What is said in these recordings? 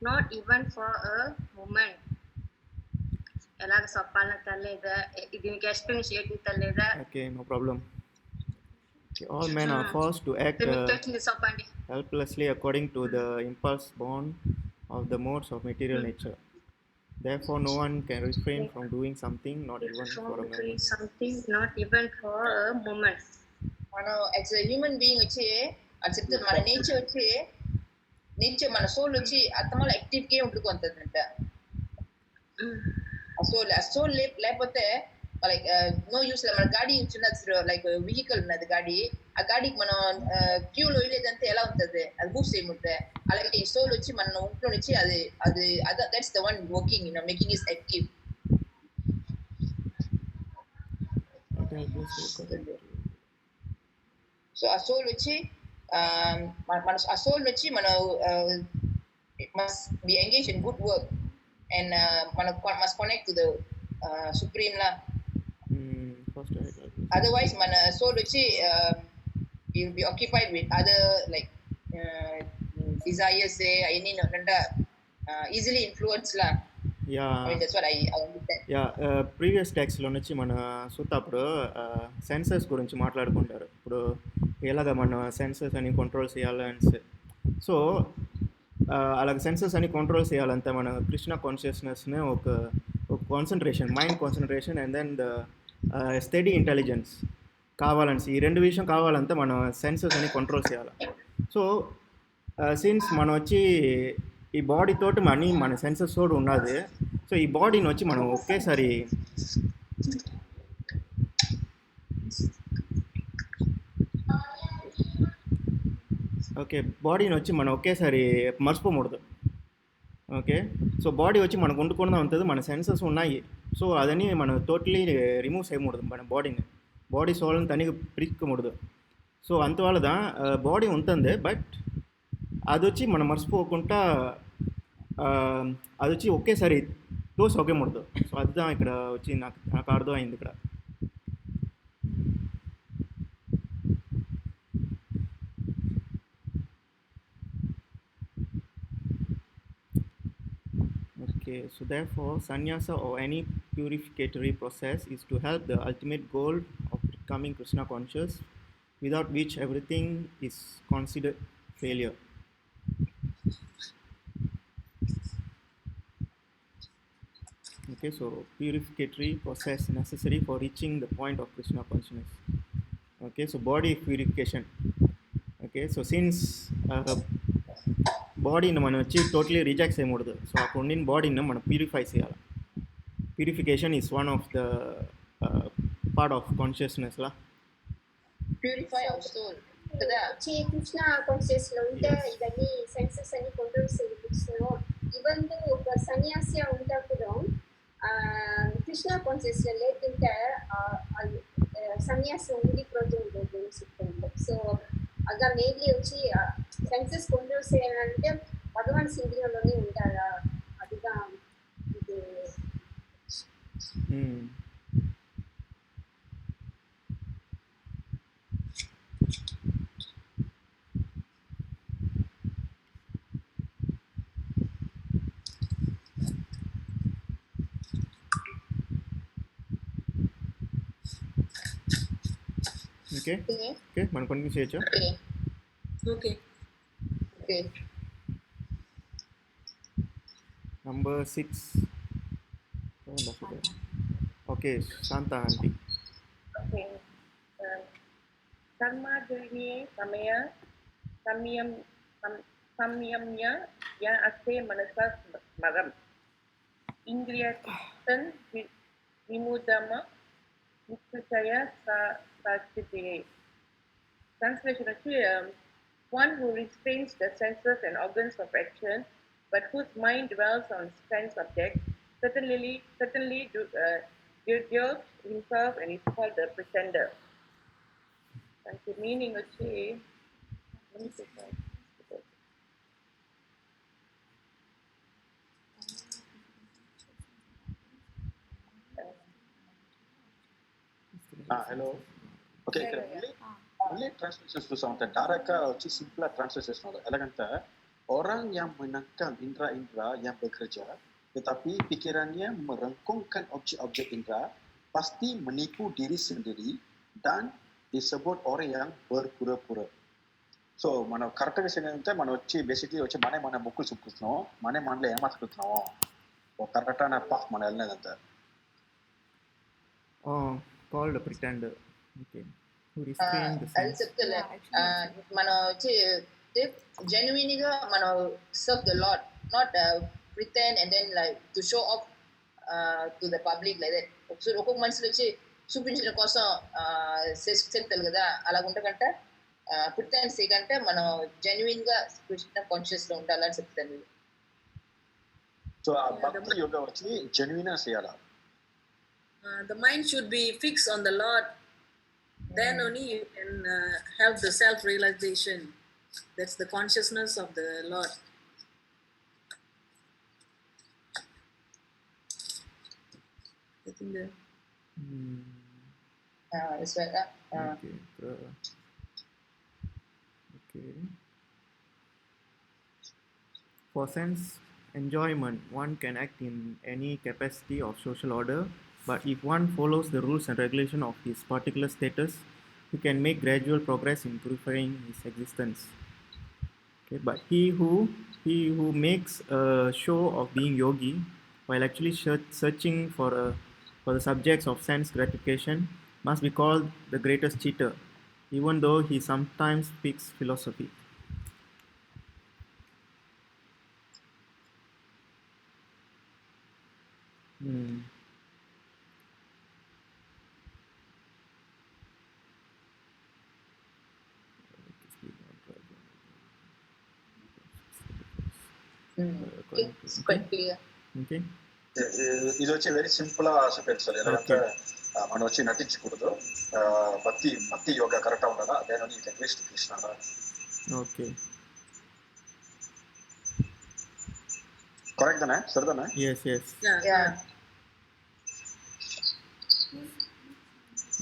not even for a moment. ఎలాగ చెప్పాలని తెలియదా, దీనికి ఎక్స్ప్లెయిన్ చేయడం తెలియదా? Okay, no problem. Okay, all men are forced to act మీకు తెలిసింది చెప్పండి. helplessly according to the impulse born of the modes of material nature. Therefore, no one can refrain from doing something, not even for a moment. Something, not even for a moment. మనం as a human being వచ్చి అది చెప్తే మన nature మన soul వచ్చి అత్తమాల యాక్టివ్గా ఉండుకుంటుందంట. ఆ soul లేకపోతే లైక్ నో యూస్. మన గాడి చిన్న లైక్ వెహికల్ ఉన్నది గాడి, ఆ గాడికి మనం క్యూలో వెళ్ళేదంతా ఎలా ఉంటుంది, అది మూవ్ చేయముంటే అలాగే ఈ సోల్ వచ్చి మన ఒంట్లో నుంచి అది that's the one working making is active. So ఆ సోల్ వచ్చి మన ఆ సోల్ వచ్చి మన must be engaged in good work and must connect to the supreme lah. Otherwise mana soul వచ్చి you'll be occupied with other like desires any nanda easily influenced lah. Yeah, I mean that's what I understand. Yeah, previous text లో నుంచి మన చూతప్పుడు sensors గురించి మాట్లాడుకుంటారు. ఇప్పుడు ఎలాగ మన sensors అని కంట్రోల్ చేయాలని. సో అలాగ సెన్సర్స్ అని కంట్రోల్ చేయాలంటే మన కృష్ణ కాన్షియస్నెస్ని ఒక concentration, mind concentration and then the study intelligence కావాలని, ఈ రెండు విషయం కావాలంటే మనం సెన్సర్స్ అని కంట్రోల్ చేయాలి. సో సిన్స్ మనం వచ్చి ఈ బాడీ తోటి మన సెన్సెస్ తోటి ఉన్నది. సో ఈ బాడీని వచ్చి మనం ఒకేసారి బాడీని వచ్చి మనం ఒకేసారి మర్చిపోకూడదు. ఓకే, సో బాడీ వచ్చి మనకు వండుకుండా ఉంటుంది, మన సెన్సెస్ ఉన్నాయి. సో అదని మనం టోటలీ రిమూవ్ చేయకూడదు. మన బాడీ సోల్ని తనకి పిరిక్కకూడదు. సో అంతవల్ల బాడీ ఉంటుంది, బట్ అది వచ్చి మనం మర్చిపోకుండా అది వచ్చి ఒకేసారి దోశ ఒకేకూడదు. సో அதுதான் ఇక్కడ వచ్చి నాకు అర్థమైంది ఇక్కడ. Okay, so therefore sannyasa or any purificatory process is to help the ultimate goal of becoming Krishna conscious, without which everything is considered failure. Okay, so purificatory process necessary for reaching the point of Krishna consciousness. Okay, so body purification. Okay, so since బాడీని మనం వచ్చి totally reject చేయకూడదు. So ఆ కొన్ని బాడీని మనం purify చేయాలి. Purification is one of the part of consciousness లా. ప్యూరిఫై అవర్ సోల్ కదా. కృష్ణ కాన్షియస్ లో ఉంటే ఇవన్నీ సెన్సెస్ అన్ని కంట్రోల్ చేయవచ్చు. ఈవెన్ దో ఒక సన్యాసి ఉంటప్పుడు కృష్ణ కాన్షియస్ లేకుంటే సన్యాసి ఉండిపోతుంది సిస్టంలో. సో అగా మెయిన్లీ వచ్చి సెన్సెస్ కంట్రోల్ చేయాలంటే భగవాన్ సింగిలోనే ఉంటారా, అదిగా ఇది. ఓకే, మనం కంటిన్యూ చేయొచ్చు. Okay, number 6. ఓకే, శాంత ఆంటీ. कर्मादीने संयम्य या अस्ते मनसा स्मरम् इंद्रियतन विमुदम मुक्तया साचिते. Translation actually, one who restrains the senses and organs of action, but whose mind dwells on sense objects, certainly deals himself and is called the pretender. And the meaning actually, let me take that. Hello. Okay, ఇక్కడ మళ్ళీ translations చూసాం. అంటే డైరెక్ట్గా వచ్చి సింపుల్గా translate చేస్తున్నాడు. ఎలాగంటే Orang yang menangkap indera-indera yang bekerja tetapi fikirannya merengkungkan objek-objek indera pasti menipu diri sendiri dan disebut orang yang berpura-pura. So, mana karakter sini nanti mana uci basically uci mana bukul subkusno, mana le emas kutno. Oh, karakter na pak mana le nanti. Oh, called a pretender. Okay. Who restrained the అది sense. చెప్తలే Yeah, actually, మనం వచ్చి genuine గా మనం serve the Lord, not pretend and then like to show off to the public like that. So ఒక్కొక్క మనుషులు వచ్చి చూపించడం కోసం చెప్తారు కదా అలాగ ఉండకంటే ప్రిటెండ్ చేయకంటే మనం జెన్యున్ గా కృష్ణ కాన్షియస్ లో ఉండాలని చెప్తాను. So, bhakti yoga uci genuine seyala. The mind should be fixed on the Lord. Then only you can have the self-realization. That's the consciousness of the Lord. I think the That's right. Okay. Okay. For sense enjoyment, one can act in any capacity of social order, but if one follows the rules and regulation of his particular status, he can make gradual progress in purifying his existence. Okay, but he who makes a show of being yogi while actually searching for the subjects of sense gratification must be called the greatest cheater, even though he sometimes speaks philosophy. It's quite clear. Okay. ఇది వచ్చి very simple చెప్పేది sir ఎలాగంటే మనం వచ్చి నటించకూడదు భక్తి yoga correct ఉండాలా నేను you can reach to Krishna. Okay. Correct దానే సరిదానే? Yes. Yeah.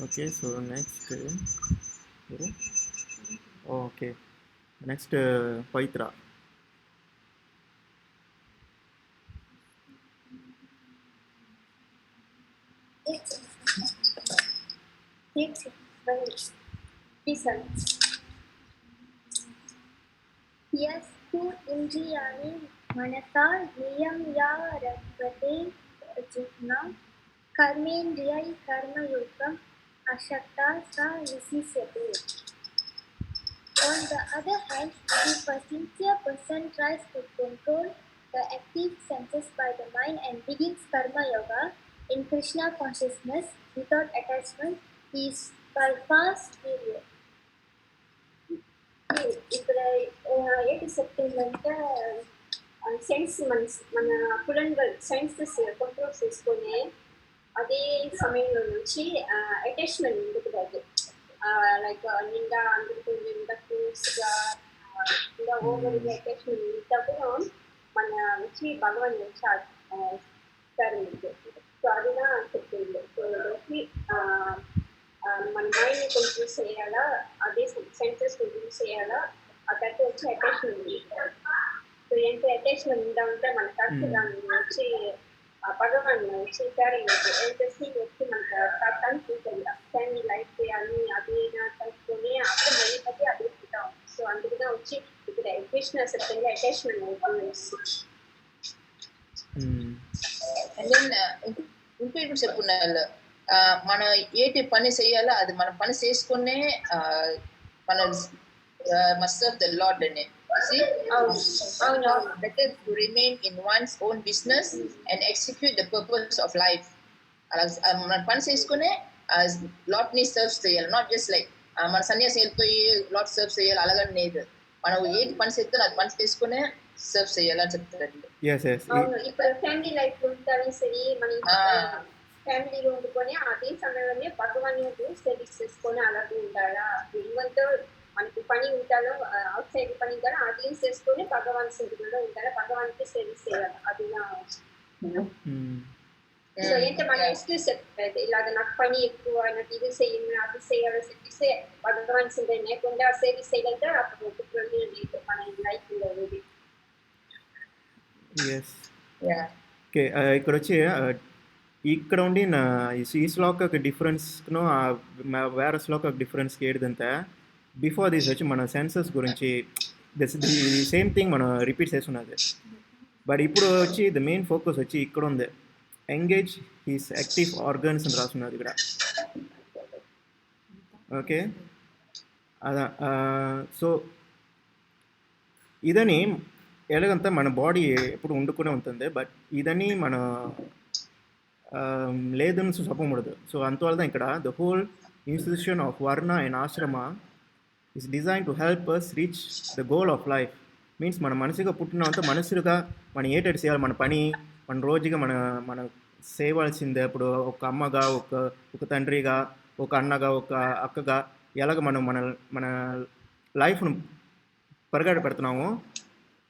Okay, so next okay. Next Paitra. यस्तु इन्द्रियाणि मनसा नियम्यारभते जिह्वा कर्मेन्द्रियै कर्मयोगम् अशक्ता सा विशिष्यते. On the other hand, if a sincere person tries to control the active senses by the mind and begins karma yoga in Krishna consciousness without attachment, he is by far superior. ఇక్కడ ఏంటి చెప్తుందంటే sense మన పులంగల్ senses control చేసుకునే అదే సమయంలో నుంచి attachment ఉండకూడదు. Like నిండా అందరికీ నిండా క్లోజ్గా ఇంకా ఓవర్గా అటాచ్మెంట్ ఉన్నప్పుడు మన వచ్చి భగవాన్ వచ్చి సో అదిగా చెప్తుంది. సో మన మైండ్ని కంట్రోల్ చేయాలా, అదే సెన్సెస్ కంట్రోల్ చేయాలా, అక్కడికి వచ్చి అటాచ్మెంట్ ఉంటారు. సో ఏంటి అటాచ్మెంట్ ఉందా ఉంటే మన కరెక్ట్ దాన్ని వచ్చి భగవాన్ వచ్చి క్యారింగ్ ఎంతసి వచ్చి మనకు కరెక్ట్ ఉంటుంది. ఫ్యామిలీ లైఫ్ చేయాలి అది కలుపుకొని అప్పుడు వెళ్ళిపోతే అదే ఉంటాం. సో అందుకనే వచ్చి ఇక్కడ కృష్ణ సత్యంగా అటాచ్మెంట్ అవుతుంది. And then ఇంకోటి చెప్పుకున్నారు మనం ఏంటి పని చేయాలో అది మనం పని చేసుకునే మనం must serve the Lord అని. See, better to remain in one's own business and execute the purpose of life. మనం పని చేసుకునే లాట్ని సర్వ్ చేయాలి, నాట్ జస్ట్ లైక్ మన సన్యాసి వెళ్ళిపోయి లాట్ సర్వ్ చేయాలి అలాగని లేదు. మనం ఏంటి పని చేస్తారో అది పని చేసుకునే సర్వ్ చేయాలని చెప్తారండి. అవును, ఇప్పుడు ఫ్యామిలీ లైఫ్ ఉంటారని సరే మన ఫ్యామిలీలో ఉండుకొని అదే సమయంలోనే భగవాన్ సర్వీస్ చేసుకొని అలాగే ఉంటారా. ఈవెంతో మనకి పని ఉంటారో అవుట్ సైడ్ పని ఉంటారో అది చేసుకొని భగవాన్ సన్నిధిలో ఉంటారా, భగవాన్కి సర్వీస్ చేయాలి. అది సో ఏంటంటే మన ఎక్స్క్యూజ్ చెప్పలేదు ఇలాగ నాకు పని ఎక్కువ, నాకు ఇది చేయాలి అది చేయాలి చెప్పేసి భగవాన్ సన్నిధి లేకుండా సర్వీస్ చేయగలిగితే అప్పుడు లేదు మన లైఫ్లో. Yes Yeah. ఓకే ఇక్కడ వచ్చి ఇక్కడ ఉండి నా ఈ శ్లోక డిఫరెన్స్ను వేరే శ్లోక డిఫరెన్స్కి ఏడుదంతా బిఫోర్ దిస్ వచ్చి మన సెన్సెస్ గురించి సేమ్ థింగ్ మనం రిపీట్ చేస్తున్నది. బట్ ఇప్పుడు వచ్చి ద మెయిన్ ఫోకస్ వచ్చి ఇక్కడ ఉంది, ఎంగేజ్ హీస్ యాక్టివ్ ఆర్గన్స్ అని రాస్తున్నది ఇక్కడ. ఓకే అదా. సో ఇదని ఎలాగంతా మన బాడీ ఎప్పుడు వండుకునే ఉంటుంది, బట్ ఇదని మన లేదని చెప్పకూడదు. సో అందువల్ల ఇక్కడ ద హోల్ ఇన్స్టిట్యూషన్ ఆఫ్ వర్ణ అండ్ ఆశ్రమ is designed to help us reach the goal of life. Means మన మనసుగా పుట్టినంత మనసుగా మనం ఏటెడ్ చేయాలి, మన పని మన రోజుగా మన చేయవలసిందే. ఇప్పుడు ఒక అమ్మగా, ఒక తండ్రిగా, ఒక అన్నగా, ఒక అక్కగా ఎలాగ మనం మన లైఫ్ను పరిగెడ పెడుతున్నామో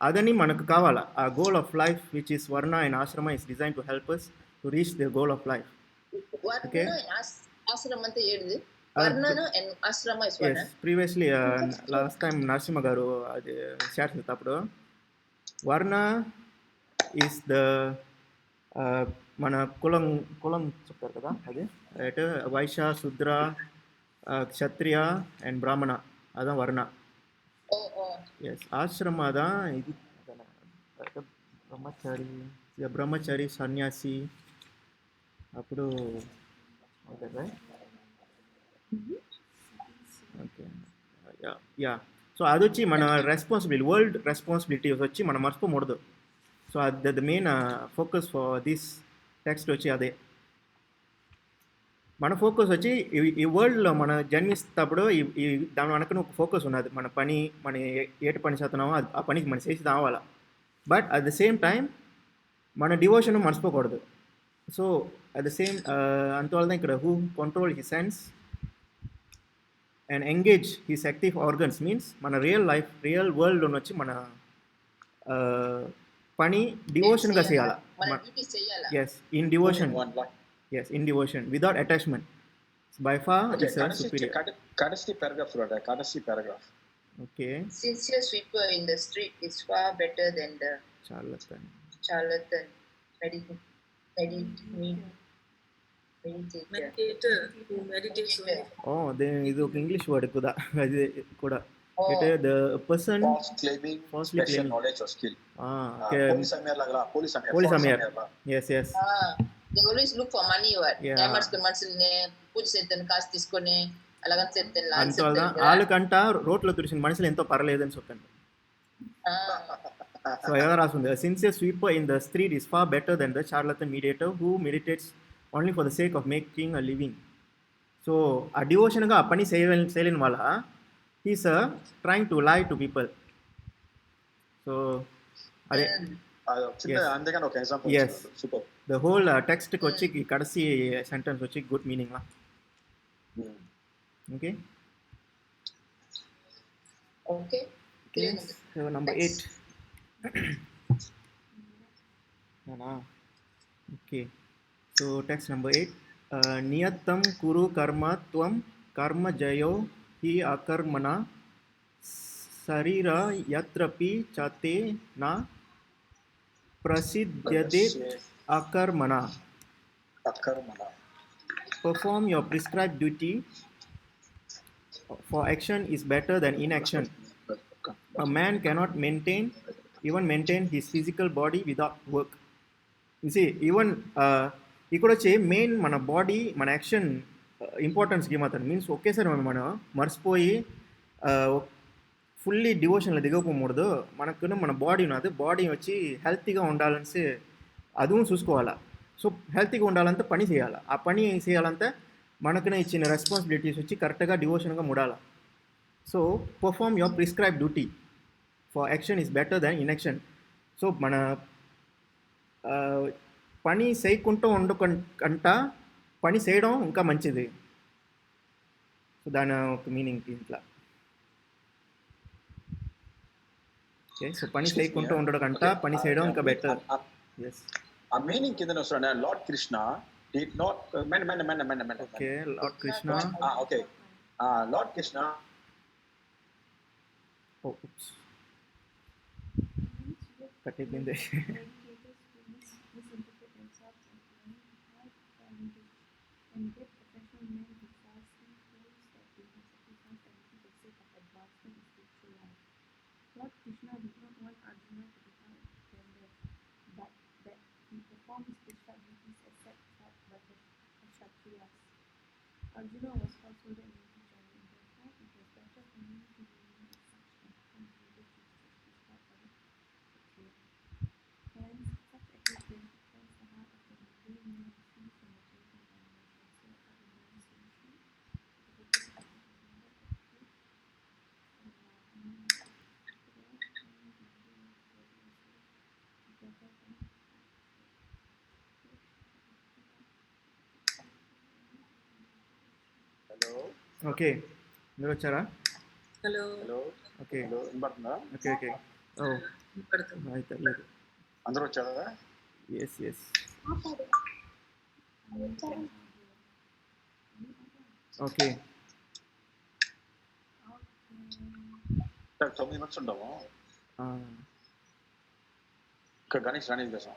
అదని మనకు కావాలా. ఆ goal of life which is వర్ణ అండ్ ఆశ్రమ is design to help us to reach the goal of life. Okay. ఆశ్రమం అంటే ఏంటిది? వర్ణను అండ్ ఆశ్రమ ఇస్ వర్ణ. ప్రీవియస్లీ లాస్ట్ టైం నరసింహ గారు అది షేర్ చేసేటప్పుడు వర్ణ ఈస్ ద మన కులం చెప్తారు కదా, అది రైట్. వైశ్య, శూద్ర, క్షత్రియ అండ్ బ్రాహ్మణ అదా వర్ణ. ఎస్ ఆశ్రమ అదా ఇది బ్రహ్మచారి సన్యాసి అప్పుడు okay right. Okay yeah. So అది వచ్చి మన రెస్పాన్సిబిలిటీ, వరల్డ్ రెస్పాన్సిబిలిటీస్ వచ్చి మనం మర్చిపోకూడదు. So the main focus for this text వచ్చి అదే. మన ఫోకస్ వచ్చి ఈ వరల్డ్లో మన జన్మిస్తప్పుడు ఈ దాని వెనక ఒక ఫోకస్ ఉన్నది. మన పని, మన ఏటి పని చేస్తున్నామో ఆ పనికి మనం చేసి రావాలా. But at the same time మన డివోషన్ మర్చిపోకూడదు. సో అట్ ద సేమ్ అందువల్ల ఇక్కడ who control his sense and engage his active organs means మన రియల్ వరల్డ్లో వచ్చి మన పని డివోషన్గా చేయాలి. Yes in devotion. Yes, in devotion, without attachment. By far, it's a superior. Kadasi paragraph. Okay. Sincere sweeper in the street is far better than the charlatan. Meditator who meditates only. Oh, then this is English word kuda. Kuda. The person falsely claiming knowledge or skill. Okay. Police amir. Yes. They always look for money what. Diamonds ke mansilne పూజ చేద్దాను కాసు తీసుకొని అలాగని చెప్తాను. అందువల్ల వాళ్ళకంట రోడ్లో తుడిసిన మనుషులు ఎంతో పర్లేదని చెప్పండి. So ఎలా రాస్తుంది, sincere sweeper in the street is far better then the charlatan mediator who meditates only for the sake of making a living. So ఆ డివోషన్గా ఆ పని చేయలేని వాళ్ళ he's trying to lie to people. So అదే అందుకని ఒక ఎగ్జాంపుల్. ఎస్ ద హోల్ టెక్స్ట్కి వచ్చి కడసి సెంటెన్స్ వచ్చి గుడ్ మీనింగ్ లా. Okay so number 8. Okay so text number 8. నియతం కురు కర్మ త్వం కర్మ జయో హి అకర్మణ శరీర యత్రపి చతే నా ప్రసిద్ధ్యతే akarmana. Perform your prescribed duty, for action is better than inaction. A man cannot even maintain his physical body without work. You see, even ఇక్కడ వచ్చి main మన బాడీ మన యాక్షన్ ఇంపార్టెన్స్ ఏమవుతుంది మీన్స్ ఒకేసారి మనం మర్చిపోయి ఫుల్లీ డివోషన్లో దిగకపోకూడదు. మనకు మన బాడీ ఉన్నది, బాడీ వచ్చి హెల్తీగా ఉండాలని அதுவும் చూసుకోవాలా. సో హెల్తీగా ఉండాలంటే పని చేయాలి. ఆ పని చేయాలంటే మనకునే ఇచ్చిన రెస్పాన్సిబిలిటీస్ వచ్చి కరెక్ట్గా డివోషన్గా ముడాలి. So perform your prescribe duty, for action is better than inaction. So మన పని చేయకుంటూ ఉండకంట పని చేయడం ఇంకా మంచిది. సో దాని ఒక మీనింగ్ ఇంట్లో. ఓకే సో పని చేయకుంటూ ఉండడం కంట పని చేయడం ఇంకా బెటర్. Yes. A meaning కింద వస్తున్నా Lord Krishna did not Okay, Lord Krishna. Okay. Lord Krishna. Oh, oops. కట్టయిపోయింది. Educators who misinterpret themselves and claim high quality and get professional men who falsely proves that they have sacrificed everything for the sake of advancement in spiritual life. Lord Krishna did not want Arjuna to become a pretender, but that he perform his prescribed duties as set forth by the Kshatriyas. Arjuna was householder in Brahmacharya, and therefore it was better for him to remain as such and perform his religious duties as prescribed by the Kshatriya. Hence, such attitude prepares the heart of the mundane man free from material contamination, so that the man's solution to the focus of his attitude hello okay, మీరు వచ్చారా? Hello. Hello okay hello వినపడుతుందా? Okay okay. ఓ అయితే లేదు. అందరూ వచ్చారా? Yes yes. Okay 9 minutes ఉండము. ఇక్కడ గణేష్ రాణి చేసాం.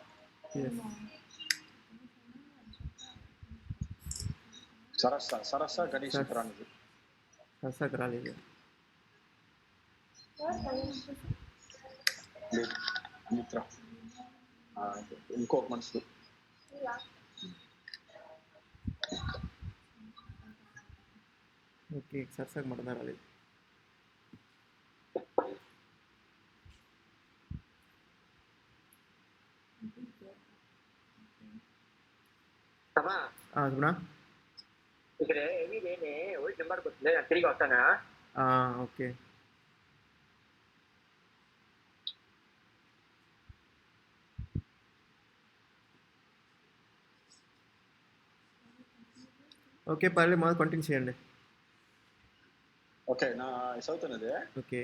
ఎస్. సరస్స గణేష్ రాణి సరసాకి రాలేదు. లేదు మిత్ర ఇంకొక మనుషులు. ఓకే, సరసాకి మటన్ రాలేదు. చెప్పనా? ఇక్కడ ఏమీ లేని ఓల్డ్ నెంబర్కి వస్తుంది, నేను తిరిగి వస్తానా? ఓకే. ఓకే పర్లేదు, మాది కంటిన్యూ చేయండి. ఓకే, నా చదువుతున్నది. Okay.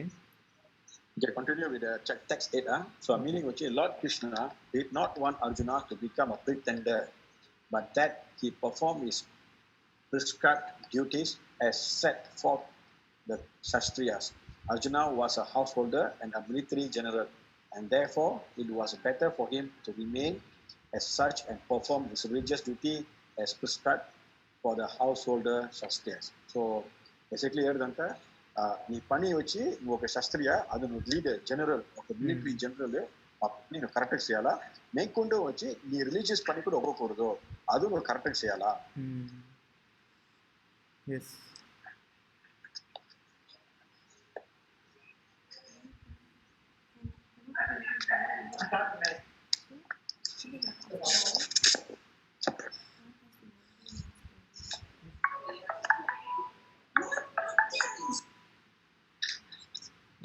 Okay, continue with the text 8. So, meaning which Lord Krishna did not want Arjuna to become a pretender, but that he perform his prescribed duties as set forth the Shastriyas. Arjuna was a householder and a military general, and therefore it was better for him to remain as such and perform his religious duty as prescribed for the householder Shastriyas. So, basically, నీ పని వచ్చి నువ్వు ఒక శస్త్రియ, అది నువ్వు leader general, ఒక military general, నువ్వు correct చేయాలా. మేకుంటూ వచ్చి నీ రిలీజియస్ పని కూడా ఒప్పుకోకూడదు, అది నువ్వు కరెక్ట్ చేయాలా.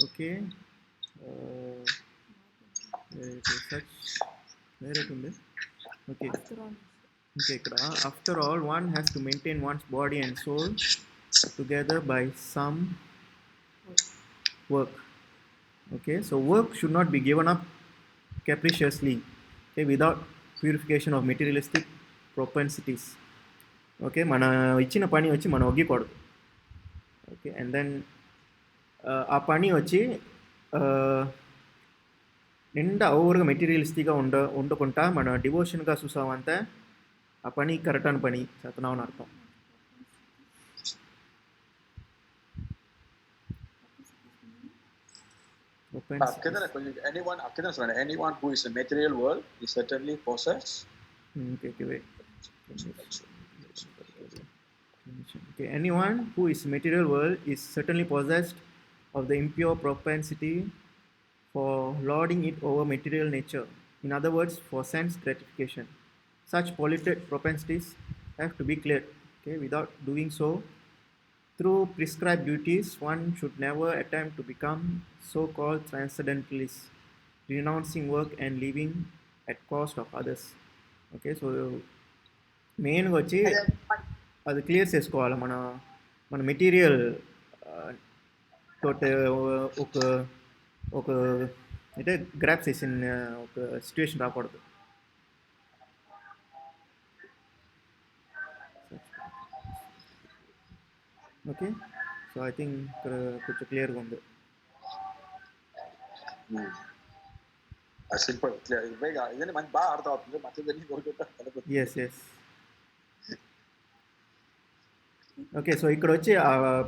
Okay. Where it ఉంది? Okay. Okay, after all, one has to maintain one's body and soul together by some work. Okay, so work should not be given up capriciously, okay, without purification of materialistic propensities. Okay, మన ఇచ్చిన పని వచ్చి మనం ఒగ్గికూడదు. Okay, and then ఆ పని వచ్చి నిండా ఓవర్గా మెటీరియలిస్టిక్గా ఉండకుండా మన డివోషన్గా చూసామంటే ఆ పని కరెక్ట్ అని పని చేస్తున్నాం అని అర్థం. Anyone who is in the material world is certainly possessed. Okay, anyone who is material world is certainly possessed of the impure propensity for lording it over material nature. In other words, for sense gratification. Such polluted propensities have to be cleared. Okay, without doing so, through prescribed duties, one should never attempt to become so-called transcendentalists, renouncing work and living at cost of others. Okay, so మెయిన్గా వచ్చి అది clear చేసుకోవాలి. మన material తోటి ఒక అంటే grab చేసిన ఒక సిచ్యువేషన్ రాకూడదు. ఓకే, సో ఐ థింక్ ఇక్కడ కొంచెం క్లియర్గా ఉంది. సింపుల్ క్లియర్ ఇదని మనకి బాగా అర్థం అవుతుంది మధ్యದಲ್ಲಿ ఎస్ ఎస్ ఓకే. సో ఇక్కడ వచ్చి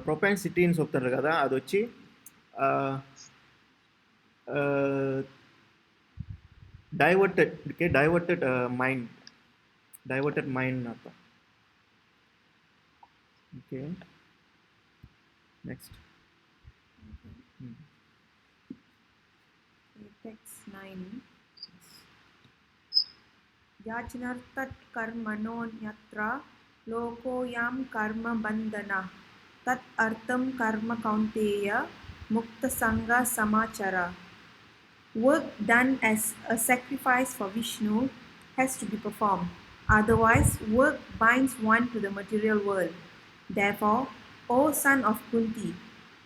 ప్రొపెన్సిటీ అని చెప్తున్నారు కదా, అది వచ్చి డైవర్టెడ్ మైండ్ అర్థం. Okay, next. Text 9. याचनार्थत् कर्मणोऽन्यत्र लोकोऽयं कर्मबन्धनः तत् अर्थं कर्म कौन्तेय मुक्तसङ्गः समाचर. Work done as a sacrifice for Vishnu has to be performed. Otherwise, work binds one to the material world. Therefore, O son of Kunti,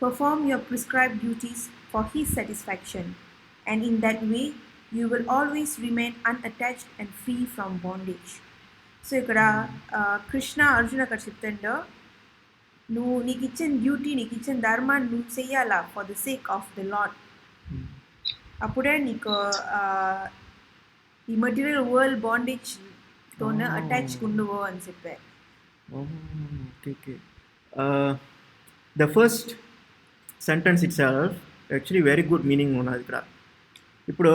perform your prescribed duties for his satisfaction, and in that way you will always remain unattached and free from bondage. So ఇక్కడ కృష్ణ అర్జున అక్కడ చెప్తుండో, నువ్వు నీకు ఇచ్చిన duty, నీకు ఇచ్చిన ధర్మాన్ని నువ్వు చెయ్యాలా for the sake of the lord. అప్పుడే నీకు ఈ మెటీరియల్ వరల్డ్ బాండేజ్తోనే అటాచ్ ఉండవు అని చెప్పారు. Okay. The first sentence it self actually very good meaning ఉన్నది ఇక్కడ. ఇప్పుడు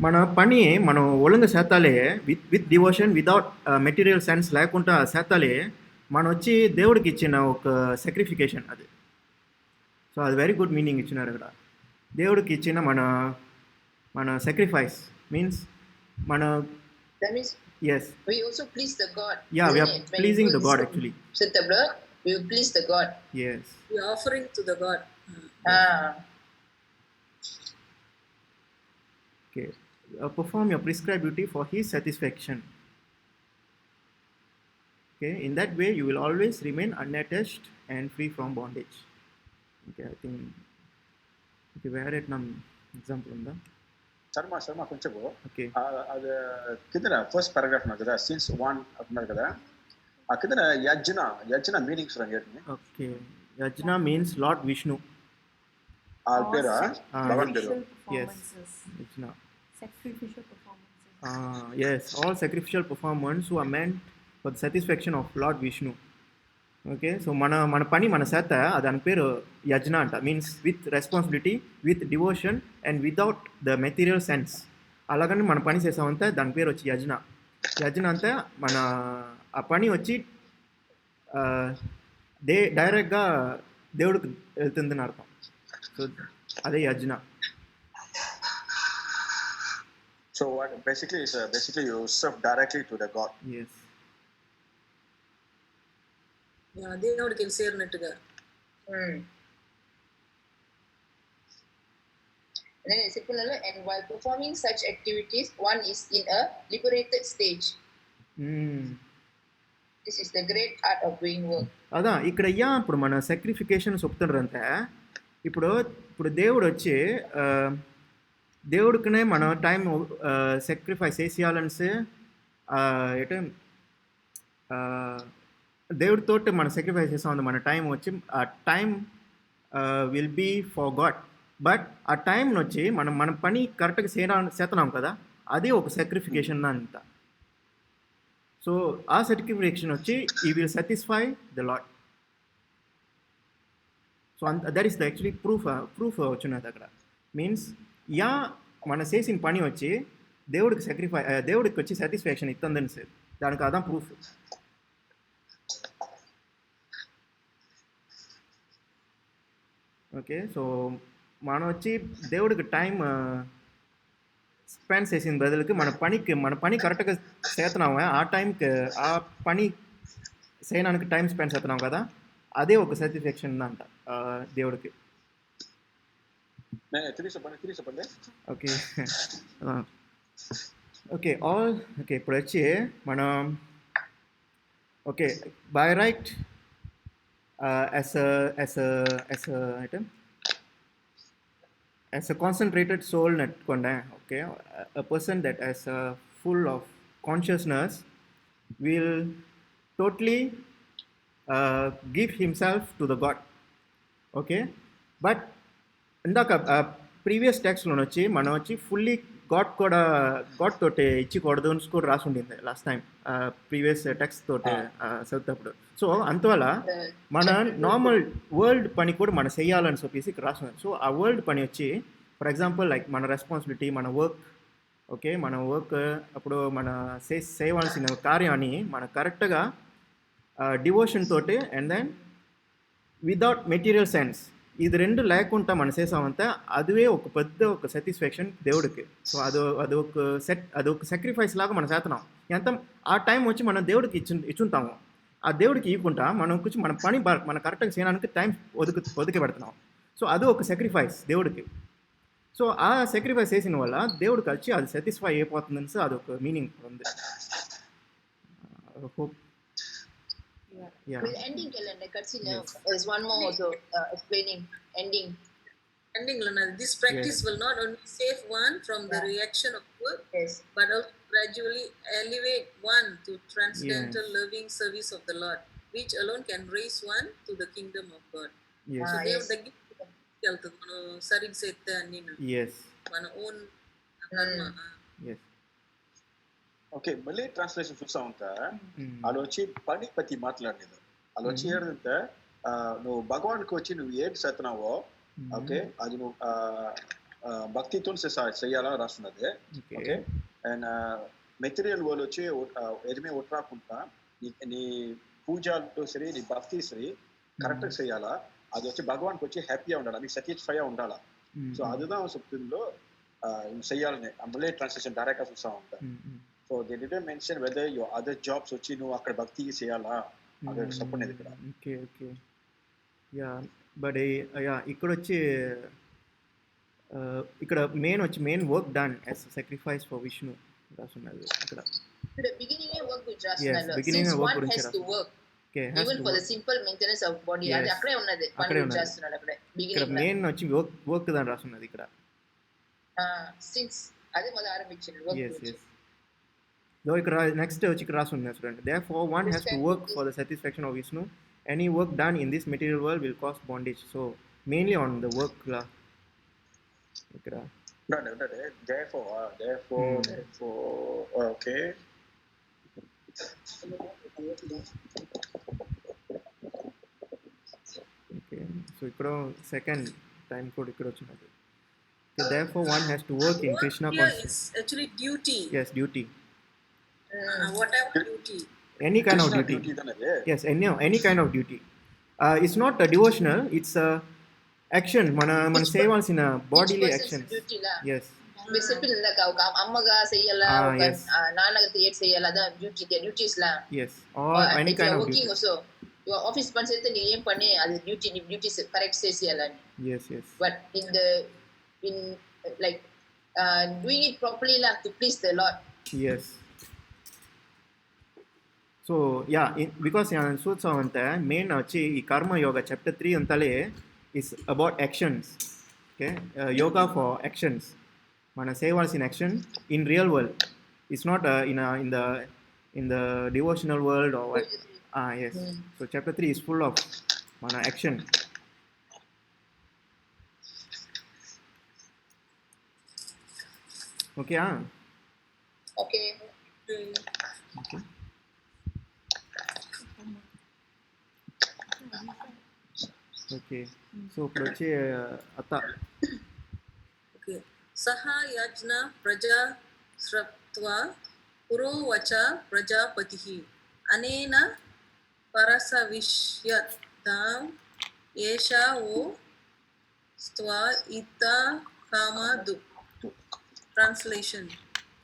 మన పని మనం ఒళ్ళంగా చేస్తాలే with devotion, without material sense లేకుండా చేస్తాలే, మనం వచ్చి దేవుడికి ఇచ్చిన ఒక సాక్రిఫికేషన్ అది. సో అది వెరీ గుడ్ మీనింగ్ ఇచ్చినారు ఇక్కడ. దేవుడికి ఇచ్చిన మన సాక్రిఫైస్ మీన్స్ మన That means yes, we also please the God. yeah, we are isn't it? When pleasing you the do God this, actually. Shed the blood, we will please the God. Yes. We are offering to the God. Okay. Perform your prescribed duty for his satisfaction. Okay, in that way you will always remain unattached and free from bondage. Okay, I think okay, where it nam example unda. Sharma కొంచెం Okay. అది కింద first paragraph నాకు కదా since 1 అంటున్నారు కదా, ఆ కింద యజ్ఞ మీనింగ్స్ రండి. Okay, yajna means Lord Vishnu. ఆ పేరా భగవాన్ పేరు. Yes, yajna. Sacrificial performances. Yes, all sacrificial performance who are meant for the satisfaction of Lord Vishnu. Okay, so మన పని మన చేత దాని పేరు యజ్ఞ అంట. Means with responsibility, with devotion and without the material sense. అలాగని మన పని చేసామంటే దాని పేరు వచ్చి యజ్ఞ. యజ్ఞ అంతా మన ఆ పని వచ్చి డైరెక్ట్గా దేవుడికి వెళ్తుందని అర్థం. సో అదే యజ్ఞ. So what basically you serve directly to the God. Yes. దేవుడికి సేరినట్టుగా. And then it's simple, and while performing such activities, one is in a liberated stage. This is the great art of doing work. అదా ఇక్కడ ఇప్పుడు మన సాక్రిఫికేషన్ చెప్తుండ్రంటే, ఇప్పుడు దేవుడు వచ్చి దేవుడికినే మన time sacrifice చేసేయాలనిసే అంటే దేవుడితోటి మనం సాక్రిఫైస్ చేస్తాం. మన టైం వచ్చి ఆ time will be for God. But ఆ టైంని వచ్చి మన పని కరెక్ట్గా చేస్తున్నాం కదా, అది ఒక సాక్రిఫికేషన్ అంత. సో ఆ సాక్రిఫికేషన్ వచ్చి ఈ will satisfy the lord. So that is the actually proof వచ్చినది అక్కడ. మీన్స్ మన చేసిన పని వచ్చి దేవుడికి వచ్చి సాటిస్ఫాక్షన్ ఇస్తుందని సార్, దానికి అదా ప్రూఫ్. ఓకే, సో మనం వచ్చి దేవుడికి టైం స్పెండ్ చేసిన బదులుకి మన పని కరెక్ట్గా చేస్తున్నాము, ఆ టైంకి ఆ పని చేయడానికి టైం స్పెండ్ చేస్తున్నాం కదా, అదే ఒక సాటిస్ఫాక్షన్ అంట దేవుడికి. ఓకే ఓకే ఓకే ఇప్పుడు వచ్చి మనం okay by right as a concentrated soul netkonda. Okay, a person that is full of consciousness will totally give himself to the God. Okay, but indaka previous text lo nochi mana vachi fully God తోటి ఇచ్చికూడదు అని కూడా రాసి ఉండింది last time previous text తోటి చదివేటప్పుడు. So అందువల్ల మన normal world పని కూడా మనం చేయాలని చెప్పేసి ఇక్కడ రాసి ఉంది. సో ఆ వరల్డ్ పని వచ్చి ఫర్ ఎగ్జాంపుల్ లైక్ మన రెస్పాన్సిబిలిటీ, మన వర్క్, ఓకే, మన వర్క్ అప్పుడు మన చేయవలసిన కార్యాన్ని మన కరెక్ట్గా డివోషన్ తోటి and then without material sense ఇది రెండు లేకుండా మనం చేసామంటే అదే ఒక పెద్ద ఒక సాటిస్ఫాక్షన్ దేవుడికి. సో అదొక సాక్రిఫైస్ లాగా మనం చేస్తున్నాం. ఎంత ఆ టైం వచ్చి మనం దేవుడికి ఇచ్చుంటాము. ఆ దేవుడికి ఇవ్వకుండా మనం కొంచెం మన పని మన కరెక్ట్గా చేయడానికి టైం ఒదికి పెడుతున్నాం. సో అది ఒక సాక్రిఫైస్ దేవుడికి. సో ఆ సాక్రిఫైస్ చేసిన వల్ల దేవుడికి వచ్చి అది సాటిస్ఫై అయిపోతుందని సో అదొక మీనింగ్ ఉంది. Hope ending calendar katsila there's one more also explaining ending this practice will not only save one from the reaction of work, but also gradually elevate one to transcendental loving service of the Lord, which alone can raise one to the kingdom of God. So they have the gift mano sarig sette annina mano own karma. Okay, మళ్ళీ translation చూస్తా ఉంటా. వాళ్ళు వచ్చి పని పத்தி మాట్లాడలేదు. వాళ్ళు వచ్చి ఏంటంటే నువ్వు భగవాన్కి వచ్చి నువ్వు ఏంటి చేస్తున్నావో ఓకే అది నువ్వు భక్తితో చెయ్యాలా రాస్తున్నది. ఓకే, అండ్ మెటీరియల్ వాళ్ళు వచ్చి ఎదిమే ఒట్రాకుంటా నీ పూజలతో సరే నీ భక్తి సరే కరెక్ట్గా చేయాలా. అది వచ్చి భగవాన్కి వచ్చి హ్యాపీగా ఉండాలి, నీకు సాటిస్ఫైగా ఉండాలా. సో அதுதான் చెప్తుందో చెయ్యాలని మళ్ళీ ట్రాన్స్లేషన్ డైరెక్ట్గా చూస్తా ఉంటా. So they didn't mention whether your other jobs వచ్చి నువ్వు అక్కడ భక్తి చేయాలా అదే చెప్పలేదు ఇక్కడ. ఓకే యా బట్ ఇక్కడ వచ్చి ఇక్కడ main work done as sacrifice for Vishnu రాస్తున్నది ఇక్కడ. బిగినింగ్ వర్క్ గురించి రాస్తున్నారు. Since one has to work even for the simple maintenance of body అది అక్కడే ఉన్నది పని చేస్తున్నారు అక్కడే బిగినింగ్. ఇక్కడ మెయిన్ వచ్చి వర్క్ దాని రాస్తున్నది ఇక్కడ. సిన్స్ అదే మొదలు ఆరంభించారు వర్క్. Though ఇక్కడ నెక్స్ట్ వచ్చి ఇక్కడ రాసి ఉంది చూడండి. Therefore one has to work for the satisfaction of Vishnu. Any work done in this material world will cause bondage. So mainly on the work la ఇక్కడ therefore okay so ఇక్కడ second time కూడా ఇక్కడ వచ్చినది. Therefore one has to work in Krishna consciousness. It's actually duty. Yes, duty. Whatever duty. Any kind of duty. Yes, any kind of duty. It's not a devotional, it's a action. మన చేయవలసిన bodily actions. Yes. Simple like ఒక అమ్మగా చేయాలా ఒక నాన్నగా చేయాలా అదా duties law. Yes, or any kind of working also your office పని చేస్తే నీ ఏం పని అది duties correct చేయాలని. Yes. But in like doing it properly la to please the Lord. Yes. So because చూసామంటే మెయిన్ వచ్చి ఈ కర్మ యోగా చాప్టర్ 3 అంతలే is about actions. Okay, yoga for actions మనం చేయవలసిన action in real world. It's not in the devotional world or ఎస్. So chapter 3 is full of మన action. Okay okay okay so ఇప్పుడు వచ్చి అత్త. ఓకే, సహా యజ్ఞ ప్రజా శ్రత్వా పురోవచ ప్రజాపతిః అనేన పరసవిష్యతాం ఏషా ఓ స్త్వా ఇత కామదు. Translation.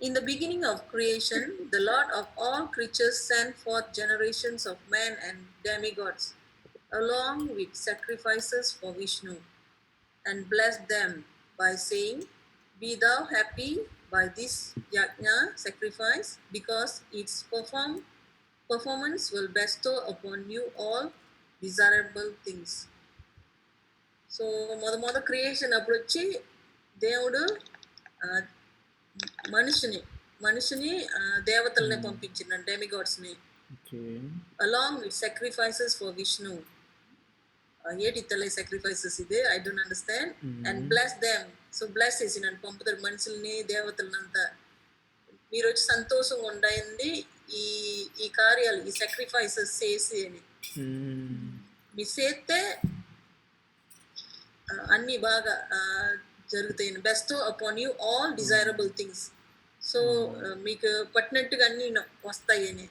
In the beginning of creation, the Lord of all creatures sent forth generations of men and demigods, along with sacrifices for Vishnu, and blessed them by saying, "Be thou happy by this yajna sacrifice, because its performance will bestow upon you all desirable things." So, moda creation approach దేవుడు మనిషిని దేవతల్ని పంపించిన demigods ని along with sacrifices for Vishnu. ఏటితలే sacrifices ఇది I don't understand. And bless them so bless చేసినాడు పంపుతాడు మనుషుల్ని దేవతలనంతా మీరు వచ్చి సంతోషంగా ఉండండి ఈ ఈ కార్యాలు ఈ సాక్రిఫైసెస్ చేసి అని మీరు చేస్తే అన్నీ బాగా జరుగుతాయి best upon you all desirable things so మీకు పట్టినట్టుగా అన్నీ వస్తాయి అని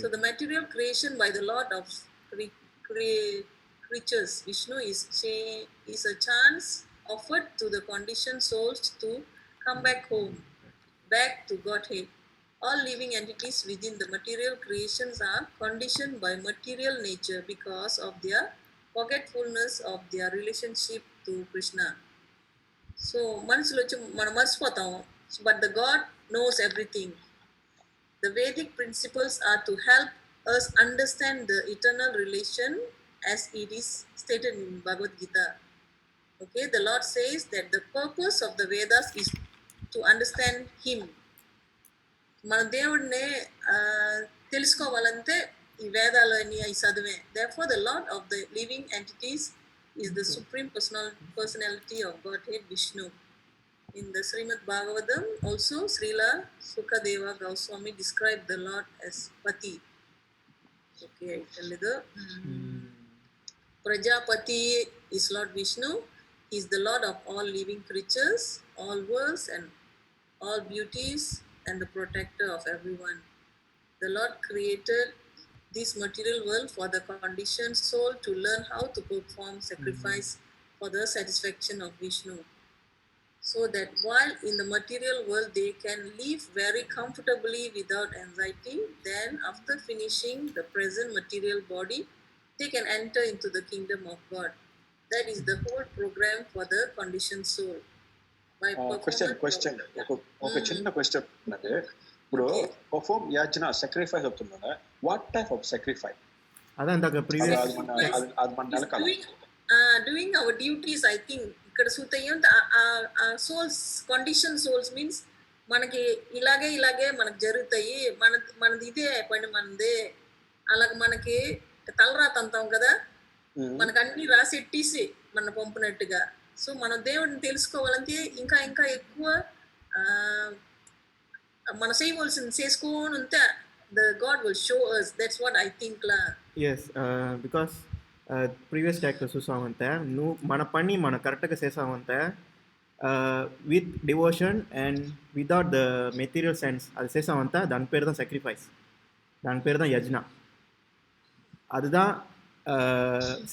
so the material creation by the lot of creatures Vishnu is a chance offered to the conditioned souls to come back home, back to Godhead. All living entities within the material creations are conditioned by material nature because of their forgetfulness of their relationship to Krishna. So మనసులో వచ్చి మనం మర్చిపోతాం but the God knows everything. The Vedic principles are to help us understand the eternal relation as it is stated in Bhagavad Gita. Okay, the Lord says that the purpose of the Vedas is to understand Him. మన దేవుడిని తెలుసుకోవాలంటే ఈ వేదాలని అవి చదివే therefore the Lord of the living entities is the supreme personality of Godhead Vishnu. In the Srimad Bhagavatam also Srila Sukadeva Goswami described the Lord as Pati. Okay, I tell you the Prajapati is Lord Vishnu. He is the Lord of all living creatures, all worlds and all beauties and the protector of everyone. The Lord created this material world for the conditioned soul to learn how to perform sacrifice for the satisfaction of Vishnu. So that while in the material world they can live very comfortably without anxiety, then after finishing the present material body, they can enter into the kingdom of God. That is the whole program for the conditioned soul. By question ఒక చిన్న question ఉన్నది ఇప్పుడు perform yajna sacrifice అవుతుందా what type of sacrifice అదే ఇందాక previous అది మన నెలకాల doing our duties I think ఇక్కడ సూతయ్యం సోల్స్ కండిషన్ సోల్స్ మీన్స్ మనకి ఇలాగే మనకు జరుగుతాయి మనది ఇదే పని మనదే అలాగే మనకి తలరాత అంటాం కదా మనకు అన్ని రాసెట్టేసి మన పంపినట్టుగా సో మన దేవుడిని తెలుసుకోవాలంటే ఇంకా ఎక్కువ మన చేయవలసింది చేసుకొని ఉంటే the God will show us. That's what I think la. Yes, because previous ట్యాక్లో చూసామంటే నువ్వు మన పని మన కరెక్ట్గా చేసామంటే with devotion and without the material sense అది చేసామంటే దాని పేరు தான் sacrifice, దాని పేరు தான் యజ్ఞ. அதுதான்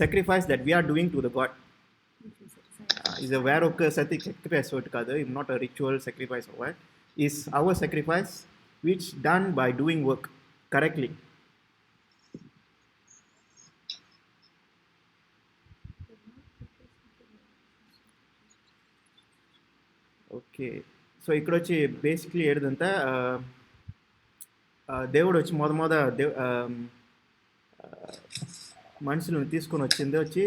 sacrifice that we are doing to the God. Is a வேற ஒரு sacrifice இருக்காது, it's not a ritual sacrifice or what, is our sacrifice which done by doing work correctly. Okay, so ఇక్కడ వచ్చి బేసిక్లీ ఏదంటే దేవుడు వచ్చి మనుషులను తీసుకొని వచ్చింది వచ్చి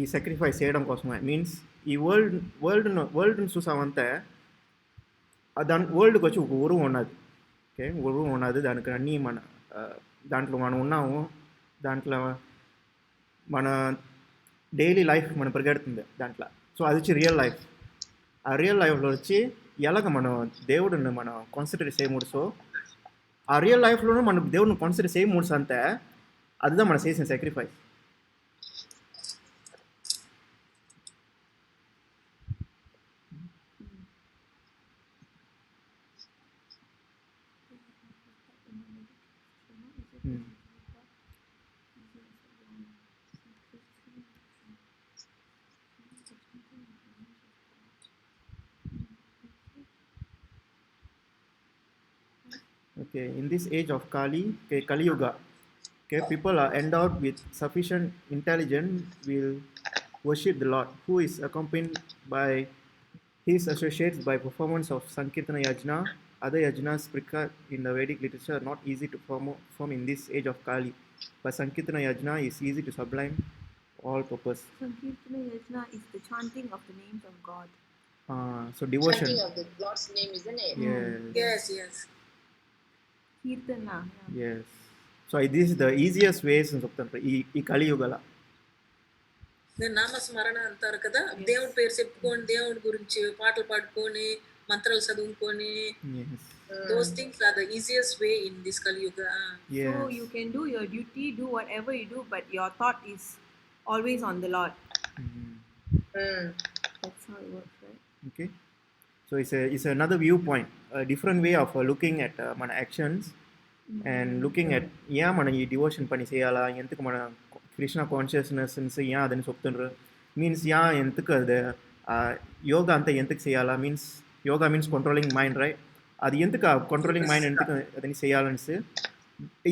ఈ సాక్రిఫైస్ చేయడం కోసమే. మీన్స్ ఈ వరల్డ్ని చూసామంటే దాని వరల్డ్కి వచ్చి ఒక ఉరువు ఉన్నది. ఓకే, ఉరువు ఉన్నది, దానికి అన్నీ మన దాంట్లో మనం ఉన్నాము, దాంట్లో మన డైలీ లైఫ్ మనం పరిగెడుతుంది దాంట్లో. సో అది వచ్చి రియల్ లైఫ్. ఆ రియల్ లైఫ్లో వచ్చి ఎలాగ మనం దేవుడిని మనం కాన్సిడర్ చేయమూడుసో ఆ రియల్ లైఫ్లోనూ మనం దేవుడిని కాన్సిడర్ చేయమూడుసు అంటే அதுதான் మనం చేసిన sacrifice. Okay, in this age of Kali Yuga, okay, people are endowed with sufficient intelligence will worship the Lord, who is accompanied by his associates by performance of Sankirtana Yajna. Other yajnas prescribed in the Vedic literature are not easy to perform in this age of Kali, but Sankirtana Yajna is easy to sublime all purpose. Sankirtana Yajna is the chanting of the names of God. So devotion. Chanting of the Lord's name, isn't it? Yes. Kirtana. Yes. So this is the easiest ways in September. ఈ కలియుగల నేను నామస్మరణ అంటారు కదా, దేవుడి పేరు చెప్పుకొని దేవుడి గురించి పాటలు పాడుకొని మంత్రాలు చదువుకొని, Yes. those things are the easiest way in this Kali Yuga. Yes. So you can do your duty, do whatever you do, but your thought is always on the Lord. That's how it works, right? Okay. So it's another viewpoint, a different way of looking at మన actions and looking at ఏం మనం ఈ devotion పని చేయాలా, ఎందుకు మన Krishna consciousness ఏం అదని చెప్తుండ్రు, మీన్స్ ఎందుకు అది యోగా అంతా ఎందుకు చేయాలా, means yoga means controlling mind, right? అది ఎందుకు కంట్రోలింగ్ మైండ్ ఎందుకు అదని చేయాలని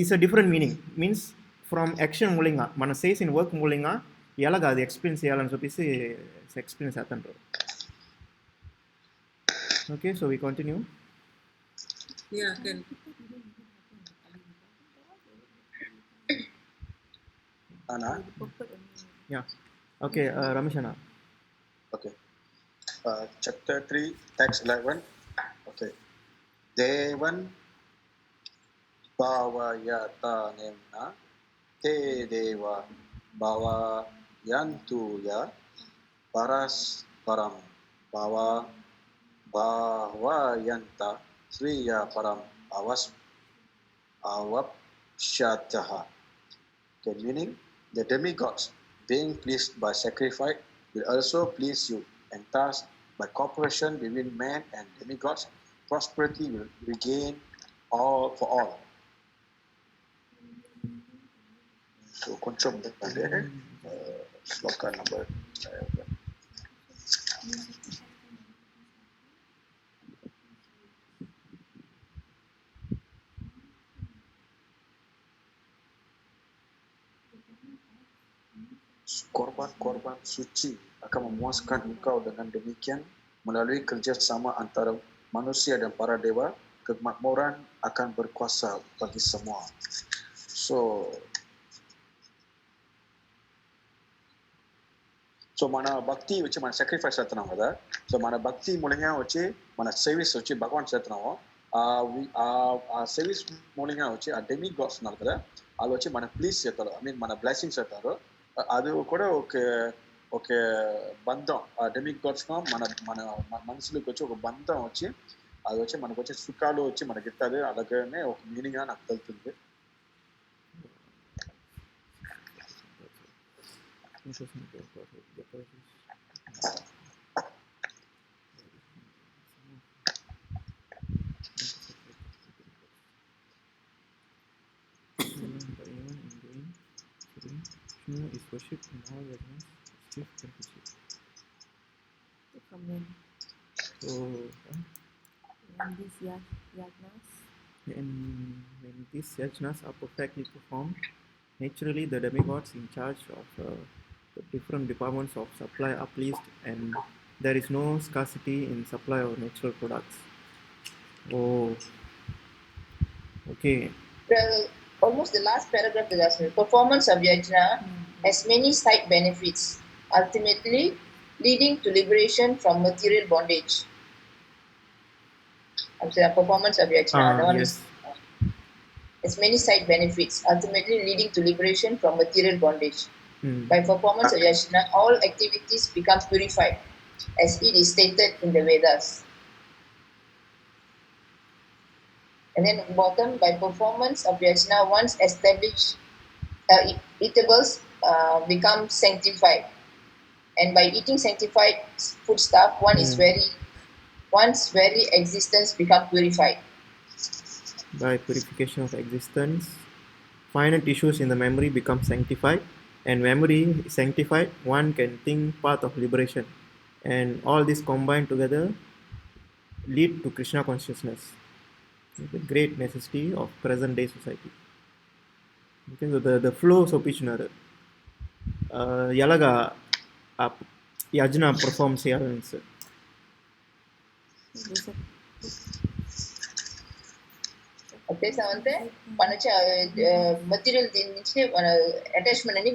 is a different meaning, means from action మూలంగా మనం చేసిన వర్క్ మూలంగా ఎలాగ అది ఎక్స్పీరియన్స్ చేయాలని చెప్పేసి ఎక్స్పీరియన్స్ అవుతుంటారు. Okay, so we continue. Yeah, can. Anna? Yeah. Okay, Ramesh Anna. Okay. Chapter 3, text 11. Okay. Devan Bhavayata Nemna Te Deva Bhavayantu Ya Paras Param Bhava Bhavayanta Sriya Param Avapshataha. Okay, meaning the demigods, being pleased by sacrifice, will also please you, and thus, by cooperation between man and demigods, prosperity will regain all for all. So, control there. Sloka number 11. Korban-korban suci akan memuaskan engkau dengan demikian melalui kerjasama antara manusia dan para dewa, kemakmuran akan berkuasa bagi semua. So mana bhakti வச்சு mana sacrifice செலுத்தினோம் కదా, so mana bhakti மூலமா வச்சு mana service வச்சு பகவான் செலுத்தினோம், service மூலமா வச்சு demigods னால కదా அது வச்சு mana please చేస్తారు, I mean mana blessings చేస్తారు. అది కూడా ఒక బంధం, డెమిగాడ్స్ మన మనసులోకి వచ్చి ఒక బంధం వచ్చి అది వచ్చి మనకు వచ్చే సుఖాలు వచ్చి మనకి ఇస్తుంది, అలాగనే ఒక మీనింగ్ గా నాకు తెలుస్తుంది. Is worshipped in all yajnas, stiff temperature. From when? So, When these yajnas? when these yajnas are perfectly performed, naturally the demigods in charge of the different departments of supply are pleased, and there is no scarcity in supply of natural products. Oh, okay. Almost the last paragraph is asking, performance of yajna has many side benefits, ultimately leading to liberation from material bondage. I'm saying performance of yajna, Yes. Has many side benefits, ultimately leading to liberation from material bondage. By performance of yajna, all activities become purified, as it is stated in the Vedas. And then bottom, by performance of yajna, once established eatables become sanctified, and by eating sanctified foodstuff, one's very existence become purified. By purification of existence, finer tissues in the memory become sanctified, and memory sanctified, one can think path of liberation, and all this combined together lead to Krishna consciousness, the great necessity of present day society. Okay, so the flow చూపించినారు ఎలాగా యజ్ఞ perform చేయాలని sir. అంటే మన material దీని నుంచి మన attachment అని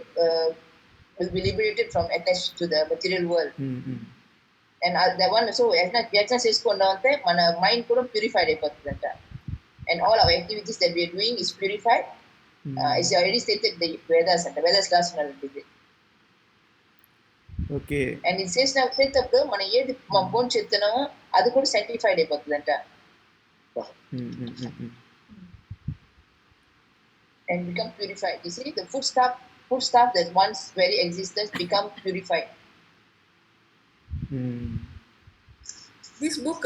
will be liberated from attached to the material world. And that one also యజ్ఞ చేసుకున్నాం అంటే మన మైండ్ కూడా purified అయిపోతుందంట, and all our activities that we are doing is purified. It's already stated the Vedas and the Vedas last one. Okay. And ఇది చేసేటప్పుడు మనం ఏది bone చెప్తున్నామో అది కూడా sanctified అయిపోతుందంట and become purified. You see, the food stuff that once very existence become purified. This book,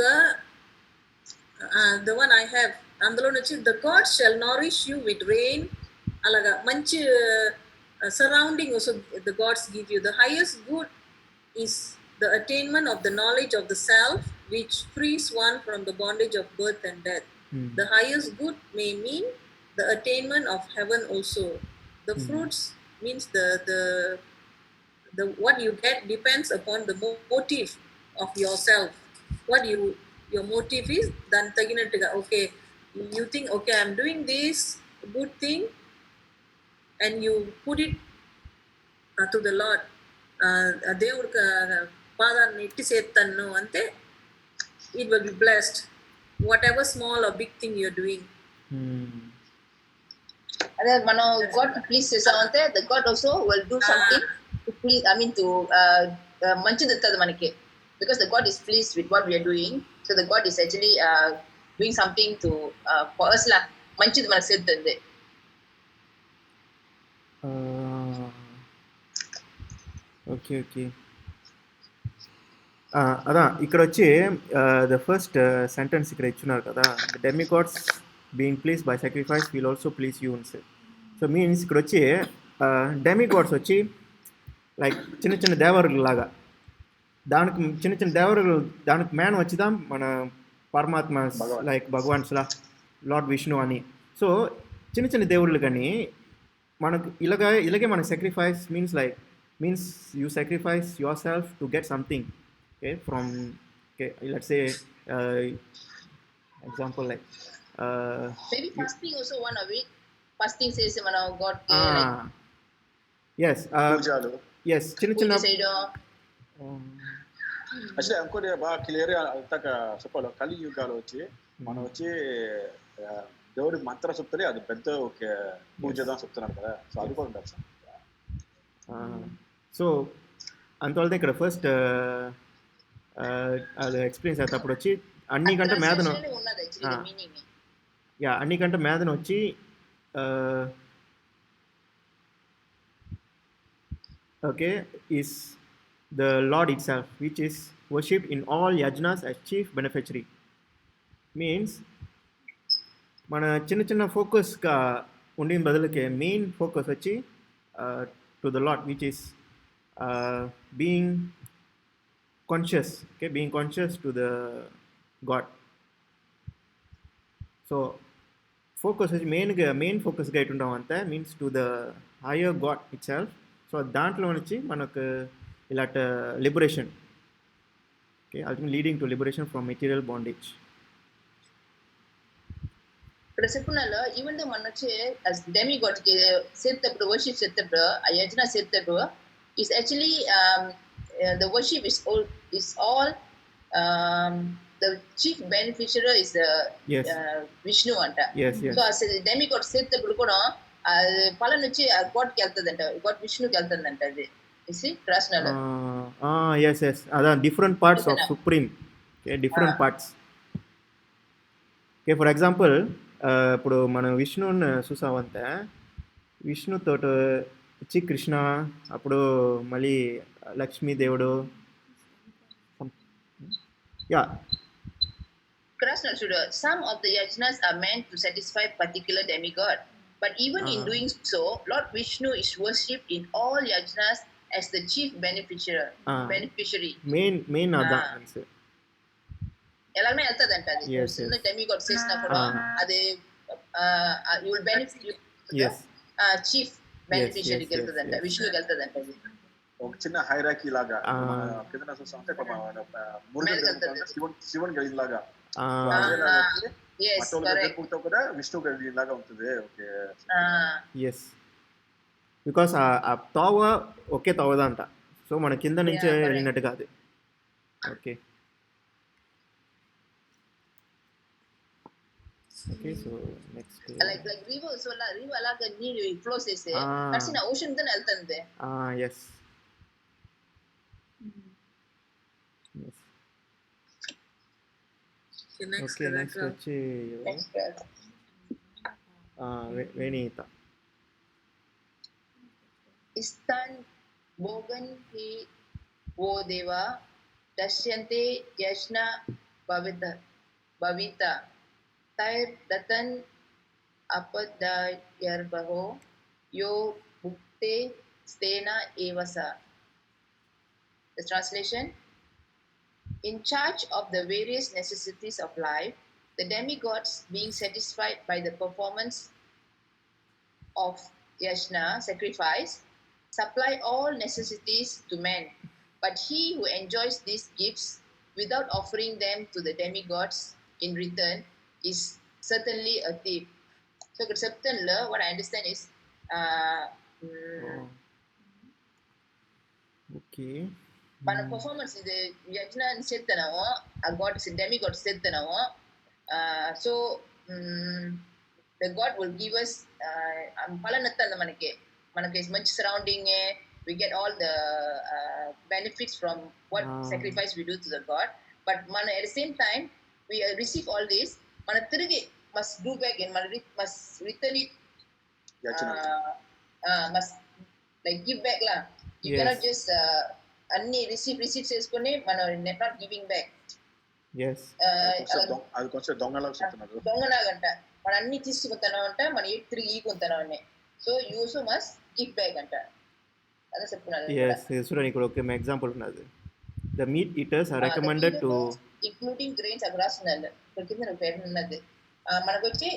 the one I have, అందులో నుంచి the God shall nourish you with rain, అలాగా మంచి surrounding also the gods give you. The highest good is the attainment of the knowledge of the self, which frees one from the bondage of birth and death. The highest good may mean the attainment of heaven also. The fruits means the what you get depends upon the motive of yourself. What your motive is, then taginattuga okay, you think okay I'm doing this good thing and you put it to the Lord, దేవుడికి పాదాన్ని ఇట్టి చేస్తాను అంటే it will be blessed, whatever small or big thing you're doing. అదే మనం God please చేసామంటే the God also will do something to please, I mean to మంచిది ఇస్తుంది మనకి, because the God is pleased with what we are doing, so the God is actually doing something to for us lah, మంచిది మనకు చేస్తుంది. Okay okay. అదా ఇక్కడ వచ్చి the first sentence ఇక్కడ ఇచ్చున్నారు కదా, the demigods being please by sacrifice will also please you అని. సో మీన్స్ ఇక్కడ వచ్చి డెమిగాడ్స్ వచ్చి లైక్ చిన్న చిన్న దేవరులు లాగా, దానికి చిన్న చిన్న దేవరులు, దానికి మ్యాన్ వచ్చిదా మన పరమాత్మ లైక్ భగవాన్స్లా లార్డ్ విష్ణు అని. సో చిన్న చిన్న దేవుళ్ళు కానీ మనకు ఇలాగే మనకు sacrifice means you sacrifice yourself to get something, okay, from, okay, let's say example like maybe fasting also one of it. Fasting says మన God కి yes yes చిన్న actually ఇంకోటి బాగా క్లియర్గా అంతక చెప్పాలి. కలియుగాలో వచ్చి మనం వచ్చి దేవుడి మంత్ర చెప్తే అది పెద్ద ఒక పూజదా చెప్తున్నారు కదా, సో అది కూడా ఉండాలి సార్. సో అందువల్ల ఇక్కడ ఫస్ట్ అది ఎక్స్పీరియన్స్ అవుతప్పుడు వచ్చి అన్నికంటే మేదన అన్నికంటే మేదన వచ్చి okay is the lord it self which is worship in all యజ్ఞాస్ as chief beneficiary. Means మన చిన్న చిన్న ఫోకస్గా ఉండిన బదులుకే మెయిన్ ఫోకస్ వచ్చి to the Lord, which is being conscious, okay, being conscious to the God. So focus is main focus ga itundam ante means to the higher God itself. So dantlo nunchi manaku ilat liberation, okay, ultimately leading to liberation from material bondage. ఇక్కడ చెప్పున్నాలో even though మన వచ్చి demigod కి చేసేటప్పుడు worship చేసేటప్పుడు ఆ యజ్ఞ చేసేటప్పుడు is actually the worship is all the chief beneficiary is Vishnu anta. So as demigod చేసేటప్పుడు కూడా ఫలం వచ్చి గాడ్ కి వెళ్తదంట, గాడ్ విష్ణు కి వెళ్తదంట. అది you see రాసినాలో yes అదా different parts of supreme, okay, different parts. Okay, for example ఇప్పుడు మనం విష్ణుని చూసామంటే విష్ణుతో వచ్చి కృష్ణ, అప్పుడు మళ్ళీ లక్ష్మీదేవుడు. Some of the yajnas are meant to satisfy particular demigod, but even in doing so, Lord Vishnu is worshipped in all yajnas as the chief beneficiary. Main అదా answer. ఎలానే వెళ్తుందంట అది. చిన్న డెమిగాడ్ చేసినప్పుడు అది యు విల్ బెనిఫిట్ చీఫ్ బెనిఫిషియరీకి వెళ్తుందంట, విష్ణుకి వెళ్తుందంట. అది ఒక చిన్న hierarchy లాగా కింద చూస్తుంటే శివన్ గది లాగా కూడా విష్ణు గది లాగా ఉంటుంది. ఓకే ఎస్, బికాస్ ఆ తోవ ఒకే తోవదంట. సో మన కింద నుంచే వెళ్ళినట్టు కాదు. Okay okay, so next like river so la river alaga neeru flow chese kasina ocean than eltande. Yes, Okay, next. Okay next Rudra. వచ్చి Next, వేణీత. Istan Bogan hi wo deva dashyante yashna bhavita tair datan apadayarbaho yo bhukte stena evasa. The translation: in charge of the various necessities of life, the demigods, being satisfied by the performance of yashna, sacrifice, supply all necessities to men. But he who enjoys these gifts without offering them to the demigods in return is certainly a thief. So, what I understand is, okay మన performance ఇది యజ్ఞాన్ని చేస్తున్నాము, ఆ God's demigod చేస్తున్నాము. So the God will give us పలనెత్తాలి మనకి మంచి surrounding, we get all the benefits from what sacrifice we do to the God. But మన at the same time we receive all this, మన తిరిగి must do back and must return it, must like give back lah. You cannot just అన్ని receive చేసుకుని మనం not giving back. అది కొంచెం దొంగలాగా చెప్తున్నారు. దొంగలాగంట మనం అన్ని తీసుకుంటున్నాం అంట, మన తిరిగి ఈకుంటున్నాం అని. So you also must give back అంట. అదే చెప్తున్నారు. చూడండి ఇక్కడ ఒక ఎగ్జాంపుల్ ఉన్నది. The meat eaters are recommended to including grains అవి రాస్తున్నారు. ఇక్కడ కింద పేరు ఉన్నది. మనకు వచ్చి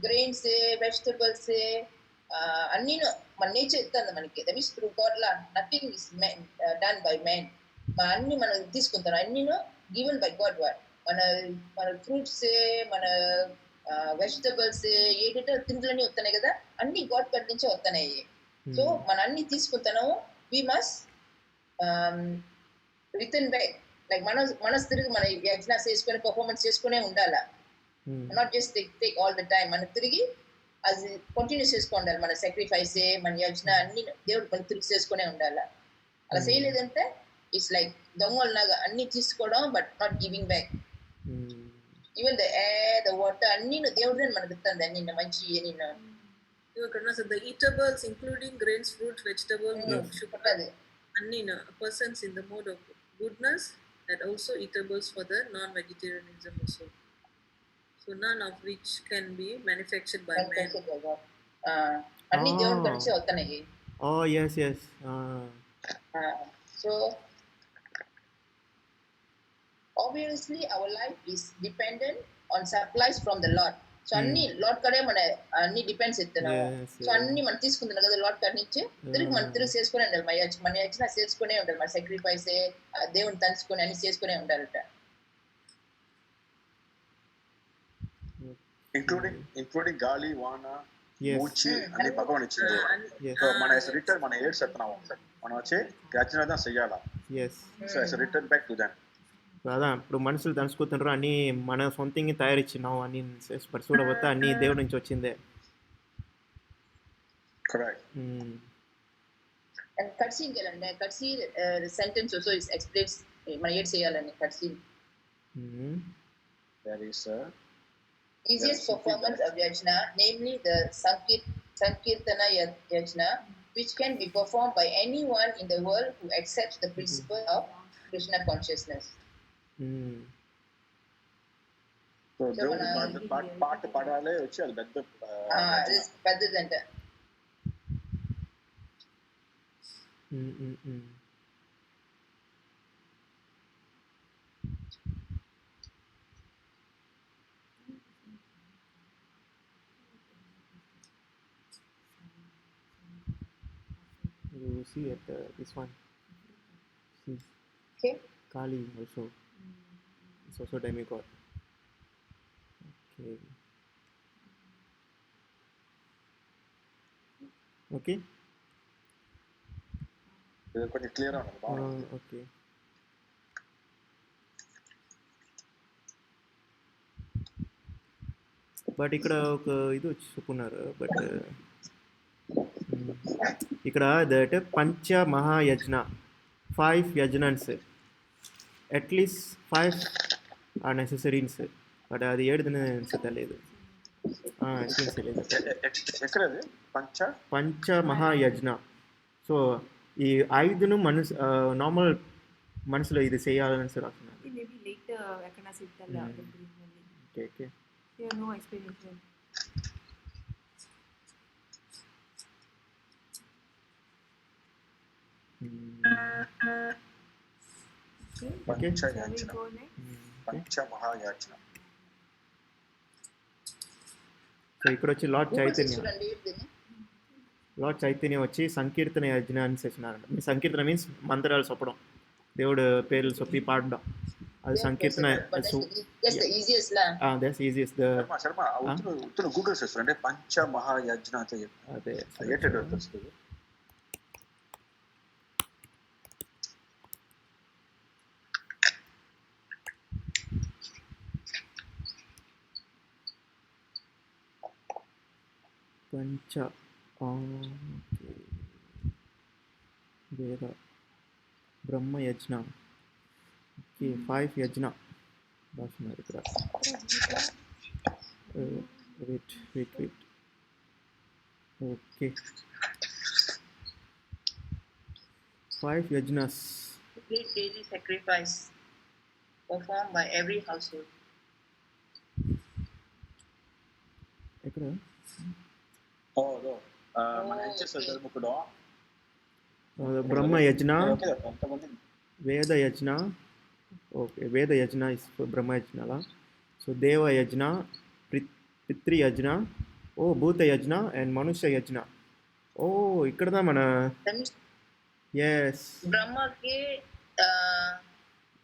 గ్రెయిన్స్, వెజిటబుల్స్ అన్నీ మన నేచర్ ఇస్తుంది మనకి. That means through God law nothing is done by man. అన్ని మనం తీసుకుంటాం, అన్నీ గివెన్ బై గాడ్. మన ఫ్రూట్స్, మన వెజిటబుల్స్, ఏదైతే తిండ్లన్నీ వస్తున్నాయి కదా, అన్ని గాడ్ కట్ నుంచే వస్తున్నాయి. సో మన అన్ని తీసుకుంటున్నాము, we must return back. Like మనసు తిరిగి మన ఎగ్జామ్స్ చేసుకుని పర్ఫార్మెన్స్ చేసుకునే ఉండాలా. Not just take all the time. మన తిరిగి అది కంటిన్యూస్ చేసుకోండాలి. మన సాక్రిఫైస్, మన యజ్ఞ అన్ని దేవుడు మన తిరిగి చేసుకునే ఉండాలి. అలా చేయలేదంటే ఇట్స్ లైక్ దొంగలాగా అన్ని తీసుకోవడం, but not giving back. Even the air, the water అన్ని దేవుడే మనకు ఇస్తుంది. అన్ని మంచి the eatables including grains, fruit, vegetable, sugar, annina persons in the mode of goodness, and also eatables for the non-vegetarianism also. So none of which can be manufactured by man. అన్ని దేవుడి గురించి వస్తున్నాయి. yes. So obviously our life is dependent on supplies from the Lord. So అన్ని lord కడే మన అన్ని depends ఇస్తున్నాము. So అన్ని మనం తీసుకుంటున్నాం కదా లార్డ్ కడ నుంచి, తిరిగి మనం తిరిగి చేసుకునే ఉండాలి. మన యజ్ఞ చేసుకునే ఉండాలి. మన సాక్రిఫైస్ దేవుని తలుచుకుని అన్ని చేసుకునే ఉండాలట. ఇంక్లూడింగ్ గాలి, వాన, మూచి అన్ని భగవాన్ ఇచ్చింది. సో మన రిటర్న్ మన ఏడ్ చెప్తున్నాము, మనం వచ్చి యజ్ఞ தான் செய்யலாம். So as a return back to them. అதான் ఇప్పుడు మనుషులు తలుచుకుంటున్నారు, అన్నీ మన సొంతంగా తయారిచ్చినాం, అన్ని చూడబోతే అన్ని దేవుడి నుంచి వచ్చిందే. కట్సీన్ కదండి, కట్సీన్ సెంటెన్స్ ఆల్సో ఇస్ ఎక్స్ప్లెయిన్స్ మనం ఏడ్ చేయాలని. కట్సీన్ there is easiest performance of yajna, namely the sankirtana yajna, which can be performed by anyone in the world who accepts the principle of Krishna consciousness. So దేవుడు పాట పాడాలే వచ్చి అది పెద్దదంట. You see at this one. See. Okay. Kali also. It's also demigod. Okay. కొంచెం clear అవుతుంది. Okay. But ఇక్కడ ఒక ఇది వచ్చి చెప్పున్నారు. బట్ ఇక్కడ దట్ పంచ మహాయజ్ఞ 5 యజ్ఞన్స్, అట్లీస్ట్ 5 ఆ నెసెసరీన్స్ బట్ అది ఏడుదిన తెలియదు ఎక్స్పీరియన్స్ తెలియదు. ఎక్కడ అది పంచ మహాయజ్ఞ. సో ఈ 5ను నార్మల్ మనసులో ఇది చేయాలని రాస్తున్నారు. Maybe later I can ask the brief only. Okay. Yeah, no explanation. Okay. Shall we go next? పంచ మహాయాచన. సో ఇక్కడ వచ్చి లార్డ్ చైతన్య వచ్చి సంకీర్తన యజ్ఞ అని చేసినారంట. సంకీర్తన మీన్స్ మంత్రాలు చెప్పడం, దేవుడు పేర్లు చెప్పి పాడడం, అది సంకీర్తన. గూగుల్ చేస్తారంటే పంచ మహాయజ్ఞ అదే పంచ వేద బ్రహ్మ యజ్ఞ. ఓకే 5 యజ్ఞ రాస్తున్నారు ఇక్కడ. Wait okay 5 yajnas. Complete daily sacrifice performed by every household. ఎక్కడ మన హెచ్ఎస్ ముక్కులో బ్రహ్మ యజ్ఞ, వేద యజ్ఞ. ఓకే వేద యజ్ఞ ఇస్ బ్రహ్మ యజ్ఞలా. సో దేవ యజ్ఞ, పితృ యజ్ఞ, భూత యజ్ఞ అండ్ మనుష్య యజ్ఞ. ఇక్కడదా మన ఎస్ బ్రహ్మకి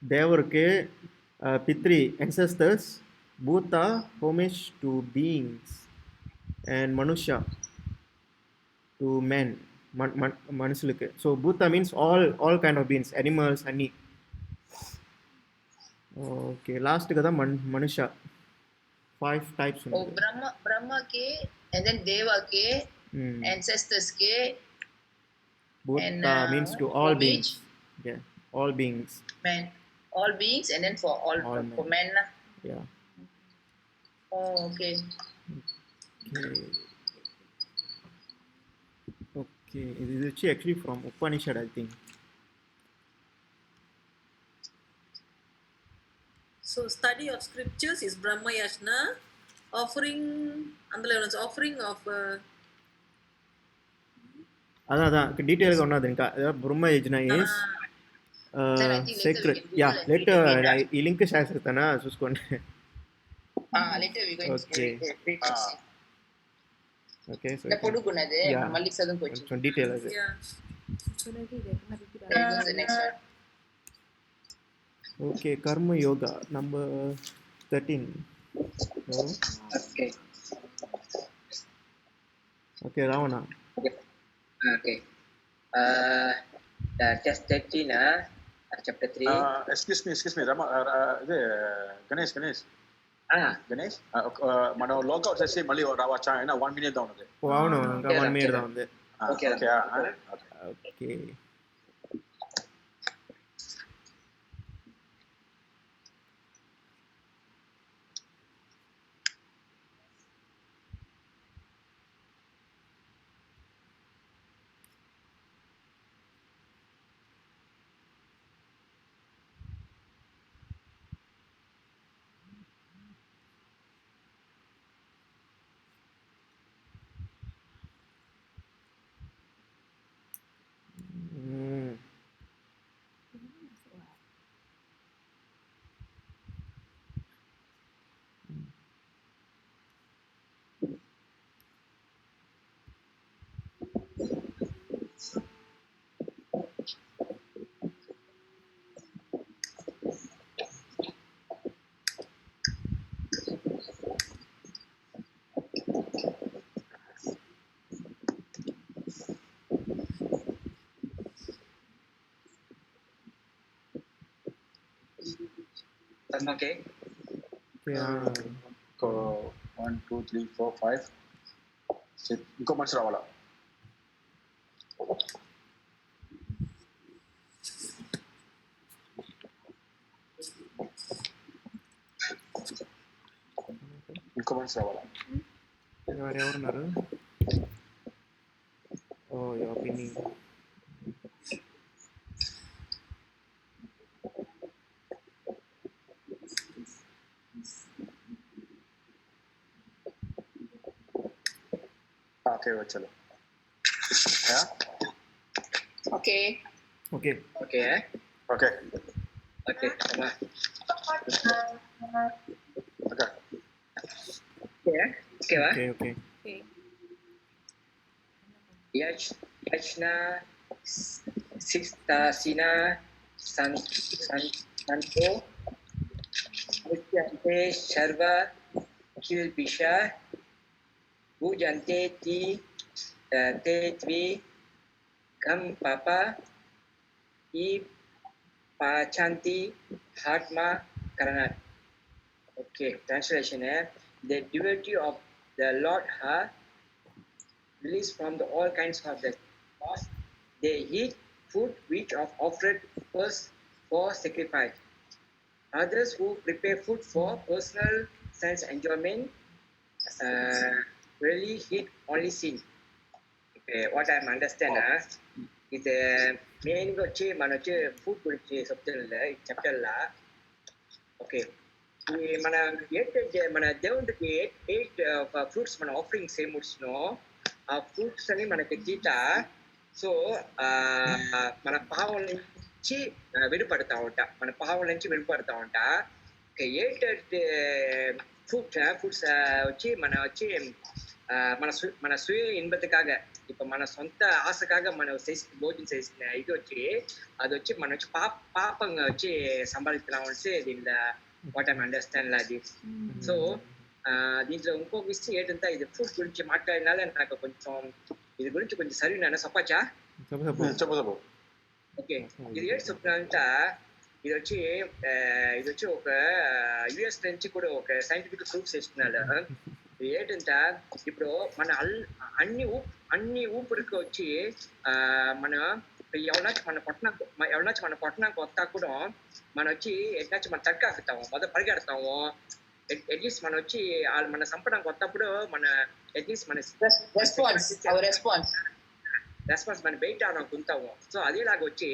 దేవరికి పితృ ancestors, భూత homage to beings and మనుష్య to men మనుషులకి. సో భూత means all kind of beings, animals అన్నీ. ఓకే లాస్ట్ కదా మనుష్య 5 types ఉన్నాయి. బ్రహ్మకి and then devaki ancestors ki Bhuta means to all beings. Yeah, all beings. Men, all beings, and then for all for men lah. Yeah. Okay. Okay. It is actually from Upanishad, I think. So study of scriptures is Brahma Yajna. Offering of అதான் డీటెయిల్గా ఉన్నది. ఇంకా బ్రహ్మ యజ్ఞ is secret. Yeah letter ఈ link share చేస్తానా చూసుకోండి. Okay so పొడుగున్నది మళ్ళీ చదువుకోవచ్చు కొంచెం డీటెయిల్ అది. Okay karma yoga number 13. Okay Ravana. Okay. Test 13 chapter 3. Excuse me, Rama. Ganesh. Ganesh. మనం లాగౌట్ చేసి మళ్ళీ రావచ్చా? 1 minute దా ఉన్నది. అవును ఇంకా 1 minute దా ఉంది. Okay. Okay Okay. ఇంకో 1 2 3 4 5 ఇంకో మనిషి రావాలా? డిస్టర్బెన్స్ రావాలా? ఎవరున్నారు? ఓ యో పిన్ని. ఓకే చలో. Yeah okay okay okay okay okay అమ్మా ఓకే ఓకేవా ఓకే ఓకే Okay. యజ్నా సిస్తాసినా సంతో ముచ్యంతే సర్వ కిల్బిష భుజంతే తే త్వి గం పాప ఈ పాచంతి హాత్మా karanat. Okay, translation है. The devotee of the Lord are released from all kinds of the cause. They eat food which are offered first for sacrifice. Others who prepare food for personal sense enjoyment really eat only sin. Okay, what I understand ఇది మెయిన్గా వచ్చి మన వచ్చి food గురించి చెప్తున్నా ఈ చెప్తారా. Okay, ఈ మన ఏంటంటే మన దేవుడికి 8 ఫ్రూట్స్ మన ఆఫరింగ్స్ ఏముడుచునో ఆ ఫ్రూట్స్ అని మనకి గీత. సో మన పావం నుంచి విడిపడతా ఉంటా, మన పావం నుంచి విడిపడతా ఉంటా. 8 ఫ్రూట్స్ వచ్చి మన వచ్చి మన சுய இன்பத்துக்காக இப்ப మన సొంత ఆశకాగా మనం భోజనం చేసిన ఇది వచ్చి అది వచ్చి మన వచ్చి పాపంగా వచ్చి సంపాదిస్తున్నాం అంటే దీనిలో వాట్ ఐమ్ అండర్స్టాండ్ అది. సో దీంట్లో ఇంకో విషయం ఏంటంటే ఇది ఫుడ్ గురించి మాట్లాడినాలే నాకు కొంచెం ఇది గురించి కొంచెం సరిగ్గా చెప్పచ్చా? చెప్పు. ఓకే, ఇది ఏంటి చెప్తున్నా ఇది వచ్చి ఒక యుఎస్ నుంచి కూడా ఒక సైంటిఫిక్ ప్రూఫ్ చేస్తున్నాడు. ఏంటంటే ఇప్పుడు మన అన్ని ఊపిరికి వచ్చి మన ఎవరినాచి మన కొట్టడానికి వస్తా కూడా మన వచ్చి ఎట్నాచి మనం తగ్గాకుతాము, మొదలు పరిగెడతాము. అట్లీస్ట్ మనం వచ్చి మన సంపడానికి వస్తప్పుడు మన అట్లీస్ట్ మన రెస్పాన్స్ మన బయట అనుకుంటాము. సో అదేలాగా వచ్చి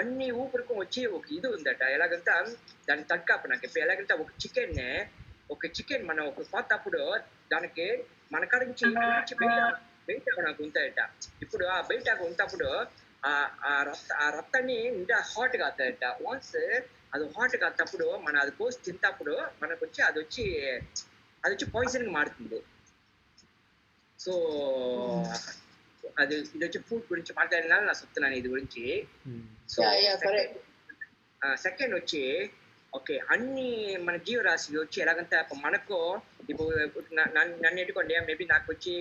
అన్ని ఊపిరికి వచ్చి ఒక ఇది ఉందట. ఎలాగంటే దాన్ని తగ్గాపు నాకు ఇప్పుడు ఎలాగంటే ఒక చికెన్ మనం ఒక పోతప్పుడు దానికి మన కాడ నుంచి బయట నాకు ఉంటాయట. ఇప్పుడు ఆ బయట ఉంటప్పుడు ఆ రక్తాన్ని ఇంకా హాట్ గా అవుతాయట. వన్స్ అది హాట్ గా అవుతప్పుడు మనం అది కోసి తింటప్పుడు మనకు వచ్చి అది వచ్చి పాయిజన్ గా మారుతుంది. సో ఇది వచ్చి ఫుడ్ గురించి మాట్లాడినా నా చెప్తున్నాను ఇది గురించి. సో సెకండ్ వచ్చి ఓకే, అన్ని మన జీవరాశి వచ్చి ఎలాగంటే మనకు ఇప్పుడు నన్ను ఎట్టుకోండి, నాకు వచ్చి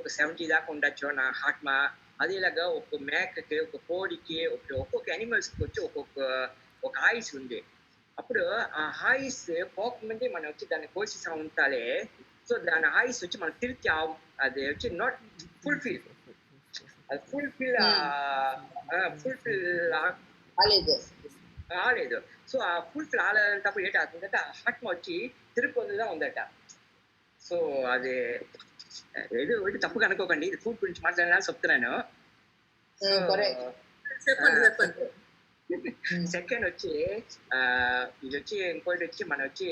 ఒక 70 దాకా ఉండొచ్చు నా ఆత్మ. అదేలాగా ఒక మేకకి, ఒక కోడికి, ఒక్కొక్క యానిమల్స్కి వచ్చి ఒక ఆయుస్ ఉంది. అప్పుడు ఆ ఆయుస్ పోకముందే మనం వచ్చి దాన్ని కోసిస్తా ఉంటాలే. సో దాని ఆయుస్ వచ్చి మనం తిరిగి అది వచ్చి నాట్ ఫుల్ఫిల్ రాలేదు. సో ఆ ఫుల్ఫిల్ ఆలేటప్పుడు ఏంటంటే ఆత్మ వచ్చి తిరుపతిగా ఉందట. సో అది ఏదో తప్పుగా అనుకోకండి, ఇది ఫుడ్ గురించి మాట్లాడినా చెప్తున్నాను. సెకండ్ వచ్చి ఇది వచ్చి ఇంకోటి వచ్చి మన వచ్చి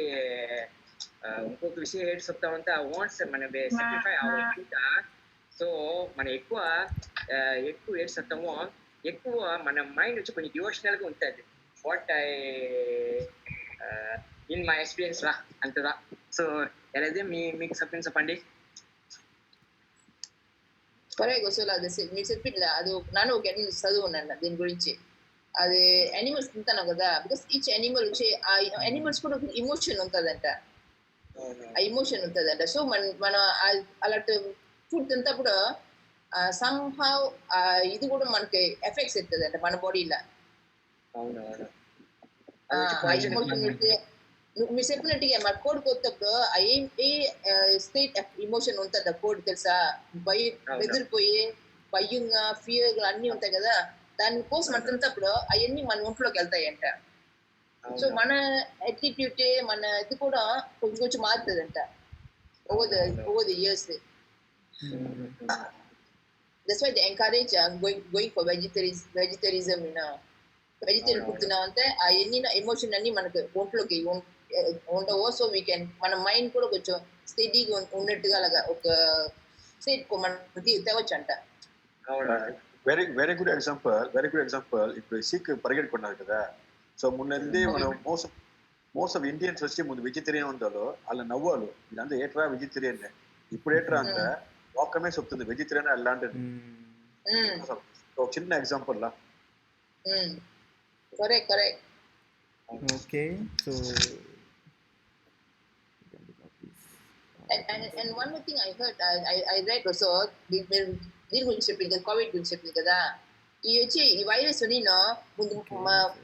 ఇంకొక విషయం ఏంటి చెప్తా ఉంటే వాంట్స్ మన సాక్రిఫై అవ్వకుండా. సో మనం ఎక్కువ ఏంటి చెప్తామో ఎక్కువ మన మైండ్ వచ్చి కొంచెం డివోషనల్ గా ఉంటుంది. What I in my experience రా అంతదా. సో ఎలా మీకు చెప్పండి. సరే గోసోలా మీరు చెప్పింది అది నాను ఒక చదువు ఉన్నాను దీని గురించి. అది యానిమల్స్ తింటాను కదా, బికాస్ ఈచ్ యానిమల్ వచ్చి ఆ యానిమల్స్ కూడా ఒక ఇమోషన్ ఉంటుందంట. ఆ ఇమోషన్ ఉంటుందంట. సో మన అలాంటి ఫుడ్ తింటప్పుడు సంహౌ ఇది కూడా మనకి ఎఫెక్ట్స్ ఇస్తుందంట మన బాడీలో. మీరు చెప్పినట్టుగా మన కోడి కొత్తప్పుడు ఏ స్టేట్ ఇమోషన్ ఉంటుంది ఆ కోడి తెలుసా? బెదిరిపోయి భయంగా ఫియర్ అన్ని ఉంటాయి కదా, దానికోసం అంటున్నప్పుడు అవన్నీ మన ఒంట్లోకి వెళ్తాయంట. సో మన యాటిట్యూడ్ మన ఇది కూడా కొంచెం మారుతుందంట. over the years. That's why they encourage going for vegetarianism, you know. Vegetarian food తినామంటే ఆ ఎన్ని ఎమోషన్ అన్ని మనకు ఒంట్లోకి ఉండవో, సో వీ కెన్ మన మైండ్ కూడా కొంచెం స్టడీగా ఉన్నట్టుగా అలాగా ఒక స్టేట్ మనకి తేవచ్చు అంట. Very good example. ఇప్పుడు సిక్ పరిగెట్టుకున్నారు కదా, సో ముందే మనం మోస్ట్ ఆఫ్ ఇండియన్స్ వచ్చి ముందు వెజిటేరియన్ ఉండాలో వాళ్ళ నవ్వాలు ఇదంతా ఏట్రా వెజిటేరియన్, ఇప్పుడు ఏట్రా అంత లోకమే చెప్తుంది వెజిటేరియన్ అలాంటిది. ఒక చిన్న example law. Correct. Okay, so and one more thing I heard, I read also, దీని గురించి చెప్పింది కదా, కోవిడ్ గురించి చెప్పింది కదా, ఈ వచ్చి ఈ వైరస్ అని ముందు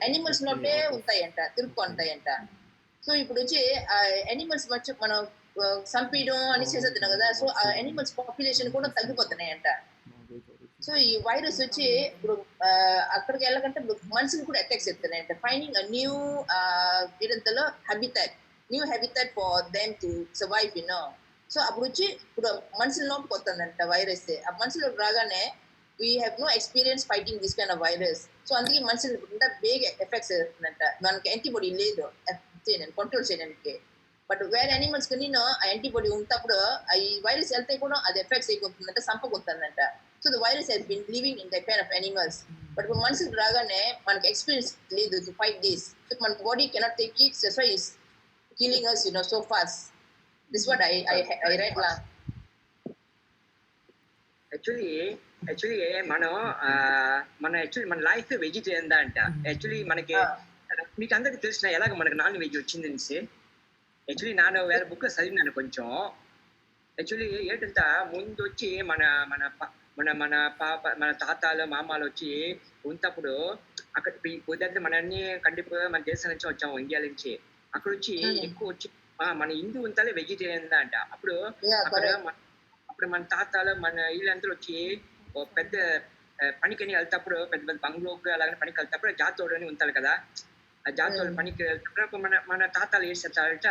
యానిమల్స్ లోనే ఉంటాయంట, తిరుగుతూ ఉంటాయంట. సో ఇప్పుడు వచ్చి యానిమల్స్ వచ్చి మనం చంపేయడం అని చేసేస్తున్నాం కదా, సో ఆ యానిమల్స్ పాపులేషన్ కూడా తగ్గిపోతున్నాయంట. సో ఈ వైరస్ వచ్చి ఇప్పుడు అక్కడికి వెళ్ళకంటే ఇప్పుడు మనుషులు కూడా అటాక్ చేస్తున్నాయంట. ఫైండింగ్ న్యూ ఇదంతలో new habitat for them to survive, you know. So అప్పుడు వచ్చి ఇప్పుడు మనుషుల్లోకి వస్తుందంట వైరస్. ఆ మనుషులకు రాగానే we have no experience fighting this kind of virus. So అందుకే మనుషులు ఇప్పుడు బేగ్ ఎఫెక్ట్స్ అవుతుందంట. మనకి యాంటీబాడీ లేదు కంట్రోల్ చేయడానికి. బట్ వేరే యానిమల్స్ కి ఆ యాంటీబాడీ ఉన్నప్పుడు ఈ వైరస్ వెళ్తే కూడా అది effects అయిపోతుందంట, చంపబోతుందంట. So the virus has been living in that kind of animals. But when మనుషులు రాగానే మనకి ఎక్స్పీరియన్స్ లేదు to fight this. So మన body cannot take it. That's why it's killing us, you know, so fast. This is what I read lah. Actually మన life vegetarian దా అంట. Actually మనకి మీకు అందరికి తెలిసిన ఎలాగ మనకి నాన్ వెజ్ వచ్చింది అనేసి. యాక్చువల్లీ నేను వేరే బుక్ చదివినాను కొంచెం. యాక్చువల్లీ ఏంటంటే ముందు వచ్చి మన తాతలు మామాలు వచ్చి ఉన్నప్పుడు అక్కడ కుదిరితే మన అన్ని కండిపో మన దేశం నుంచి వచ్చాము, ఇండియా నుంచి. అక్కడ వచ్చి ఎక్కువ వచ్చి మన హిందూ ఉంతాలే వెజిటేరియన్ దా అంట. అప్పుడు మన తాతలు మన వీళ్ళందరూ వచ్చి పెద్ద పనికని వెళ్తప్పుడు పెద్ద బంగ్లోకి అలాగే పనికి వెళ్తప్పుడు జాతోడు అని ఉంటారు కదా, ఆ జాతోడు పనికి వెళ్తప్పుడు మన తాతలు ఏం చేస్తారంట,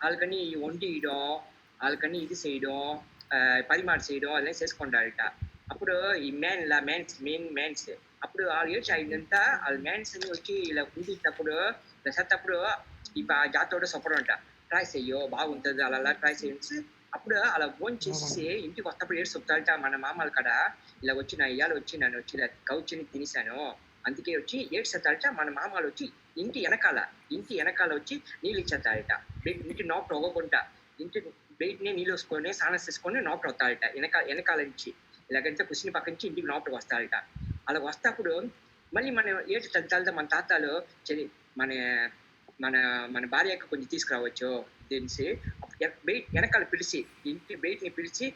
వాళ్ళకని వండియడం, వాళ్ళకని ఇది చేయడం, పరిమాణ చేయడం అలా చేసుకుంటారట. అప్పుడు ఈ మెయిన్స్ అప్పుడు వాళ్ళు ఏడ్చి అయిందంతా వాళ్ళ మెయిన్స్ అని వచ్చి ఇలా ఉండినప్పుడు చేసేటప్పుడు ఇప్పుడు ఆ జాతోడు సొప్పడం అంట, ట్రై చెయ్యో బాగుంటుంది అలా ట్రై చేయించి. అప్పుడు అలా ఫోన్ చేసి ఇంటికి వస్తప్పుడు ఏడు చెప్తారట మన మామల కాడ, ఇలా వచ్చి నా ఇయ్యాలు వచ్చి నన్ను వచ్చి కౌచిని తినేసాను అందుకే వచ్చి ఏడ్చేస్తారట. మన మామలు వచ్చి ఇంటి వెనకాల వచ్చి నీళ్ళు ఇచ్చేస్తారట, ఇంటి నోట్ అవ్వకుండా ఇంటి బయటనే నీళ్ళు వేసుకొని స్నానం చేసుకొని నోట్ అవుతారట. వెనకాల నుంచి ఇలాగంటే కుసిని పక్క నుంచి ఇంటికి నోట్ వస్తారట. అలా వస్తప్పుడు మళ్ళీ మన ఏడు తల్లితో మన తాతలు మన భార్యకు కొంచెం తీసుకురావచ్చు తెలిసి వెనకాల పిలిచి ఇంటి బయటని పిలిచి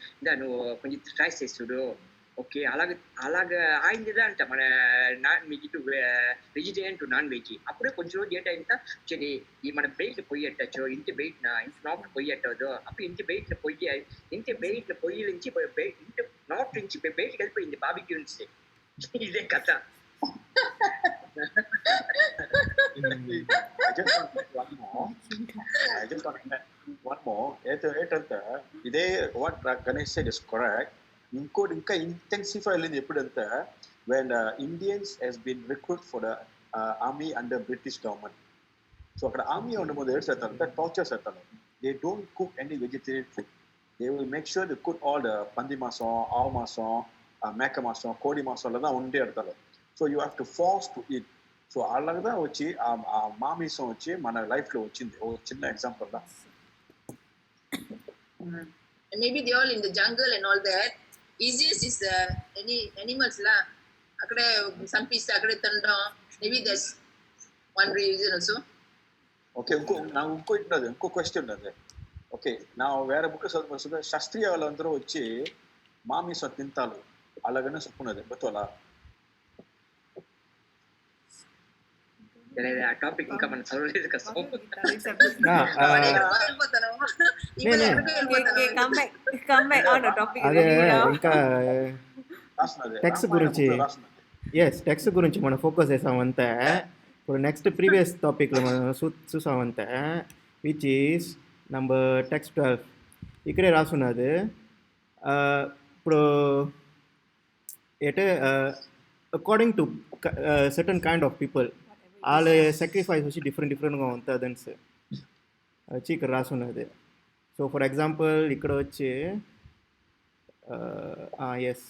నువ్వు కొంచెం ట్రై చేస్తుడు. ఓకే అలాగే ఆయిందిదా అంట మన ఇటు వెజిటేరియన్ టు నాన్ వెజ్. అప్పుడే కొంచెం రోజు ఏంటంటే సరే ఈ మన బయట పొయ్యట్టచ్చు, ఇంటి నోట్ పొయ్యట్టదు. అప్పుడు ఇంటి బయట పొయ్యి నుంచి ఇంటి నోట్ నుంచి బయటకు వెళ్ళిపోయింది బాబిక్యూ నుంచి. ఇదే కథ. one more ఏంటంటే ఇదే what Ganesh said is correct. ఇంకోటి ఇంకా ఇంటెన్సిఫై అయింది ఎప్పుడంటే when Indians has been recruited for the army under British government. So అక్కడ ఆర్మీ ఉండబోదు ఏడు చేస్తారంటే టార్చర్ చేస్తారు. they don't cook any vegetarian food. they will make sure they cook all the పంది మాసం, ఆవు మాసం, మేక మాసం, కోడి మాసంలో தான் ఉండే ఎడతారు. So you have to force to eat. So అలాగదా వచ్చి ఆ మామిసం వచ్చి మన లైఫ్ లో వచ్చింది. ఓ చిన్న ఎగ్జాంపుల్ దా. Maybe they all in the jungle and all that. Easiest is any animals la akade some piece akade tandam. Maybe there's one reason also. Okay, ఇంకో క్వశ్చన్ ఉన్నది. ఓకే నా వేరే బుక్ చదువుతుంది. శాస్త్రీయ వాళ్ళందరూ వచ్చి మామిసం తింటారు అలాగనే చెప్పున్నది బతులా. టాపిక్ ఇంకా మనం చదవలేదు కదా. ఇంకా టెక్స్ట్ గురించి మనం ఫోకస్ చేసామంటే ఇప్పుడు నెక్స్ట్ ప్రీవియస్ టాపిక్లో మనం చూసామంటే విచ్ ఈస్ నంబర్ టెక్స్ట్ 12 ఇక్కడే రాసున్నది ఇప్పుడు అంటే according to certain kind of people వాళ్ళ సాక్రిఫైస్ వచ్చి డిఫరెంట్గా ఉంటుంది అని వచ్చి ఇక్కడ రాసున్నది. సో ఫర్ ఎగ్జాంపుల్ ఇక్కడ వచ్చి ఎస్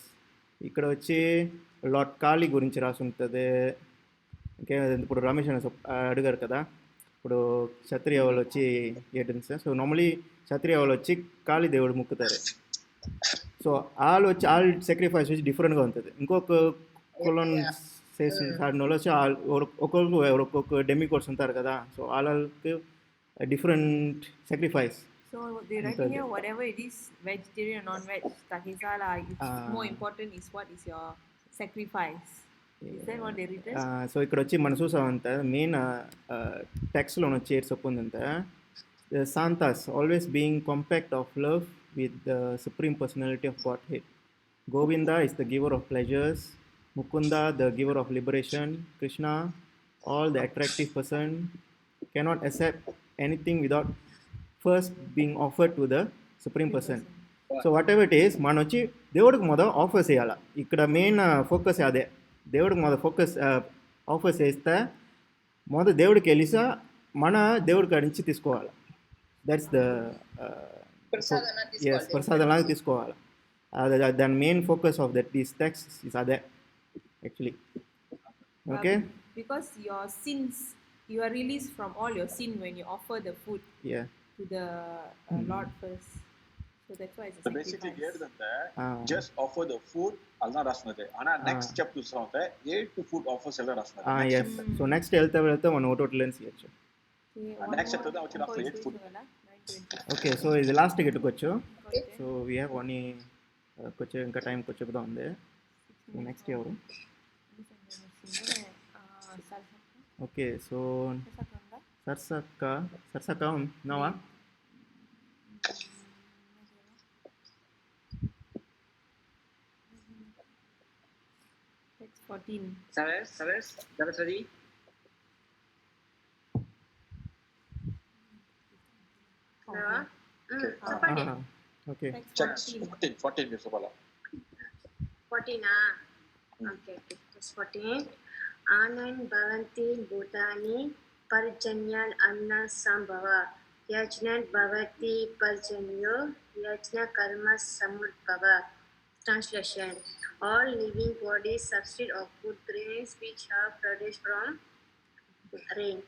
ఇక్కడ వచ్చి లార్డ్ కాళీ గురించి రాసి ఉంటుంది. ఓకే, ఇప్పుడు రమేష్ అని అడిగారు కదా, ఇప్పుడు క్షత్రియ వాళ్ళు వచ్చి ఏంటంటే సార్, సో నార్మలీ క్షత్రియ వాళ్ళు వచ్చి కాళీ దేవుడు ముక్కుతారు. సో వాళ్ళు వచ్చి వాళ్ళ సాక్రిఫైస్ వచ్చి డిఫరెంట్గా ఉంటుంది. ఇంకొక కులం ఆడిన వాళ్ళు వచ్చి ఒక్కొక్క డెమి కోడ్స్ ఉంటారు కదా, సో వాళ్ళకి different sacrifice. So they write here whatever it is, vegetarian or non-veg, tahisala. It's more important is what is your sacrifice. Is that what they written? So ఇక్కడ వచ్చి మనం చూసామంటే మెయిన్ టెక్స్ట్లో వచ్చి ఏడు చెప్పుందంటే Santas always being compact of love with the supreme personality of Godhead. Govinda is the giver of pleasures, Mukunda the giver of liberation, Krishna all the attractive person, cannot accept anything without first being offered to the supreme person. So whatever it is, మనం వచ్చి దేవుడికి మొదలు offer చేయాలి. ఇక్కడ main focus అదే, దేవుడికి మొదలు focus offer చేస్తే మొదలు దేవుడికి వెళ్ళిసా మన దేవుడి కాడి నుంచి తీసుకోవాలి. దట్స్ ద ప్రసాదంలాగా తీసుకోవాలి. దాని main focus of that these text is అదే actually. Okay, because your sins, you are released from all your sin when you offer the food to the Lord first. So that's why it's a So sacrifice. basically ఏంటంటే just offer the food అలా రాస్తున్నది. అన్న next step చూస్తామంటే 8 to food offers ఎలా రాస్తున్నది. yes. So next వెళ్తే మనం ఒకటి లెన్స్ చేయొచ్చు. Next step వచ్చి after 8 food. ఓకే, సో ఇది లాస్ట్ గిట్టుకోవచ్చు. సో వీ హ్యావ్ ఓన్లీ కొంచెం ఇంకా టైం కొంచెం ఉంది. నెక్స్ట్ ఎవరు? ఓకే, సో సర్సక్క ఉన్నావా? Text 14. Saraswati. చెప్పండి. ఓకే, Text 14 మీరు చెప్పాలా? 14 ఓకే, 14. ఆనంద్ భవంతి భూతాని పర్జన్యాన్ అన్న సంభవ యజ్ఞన్ భవతి పర్జన్యో యజ్ఞ కర్మ సముద్భవ. Translation: all living bodies substitute of food grains which are produced from rain.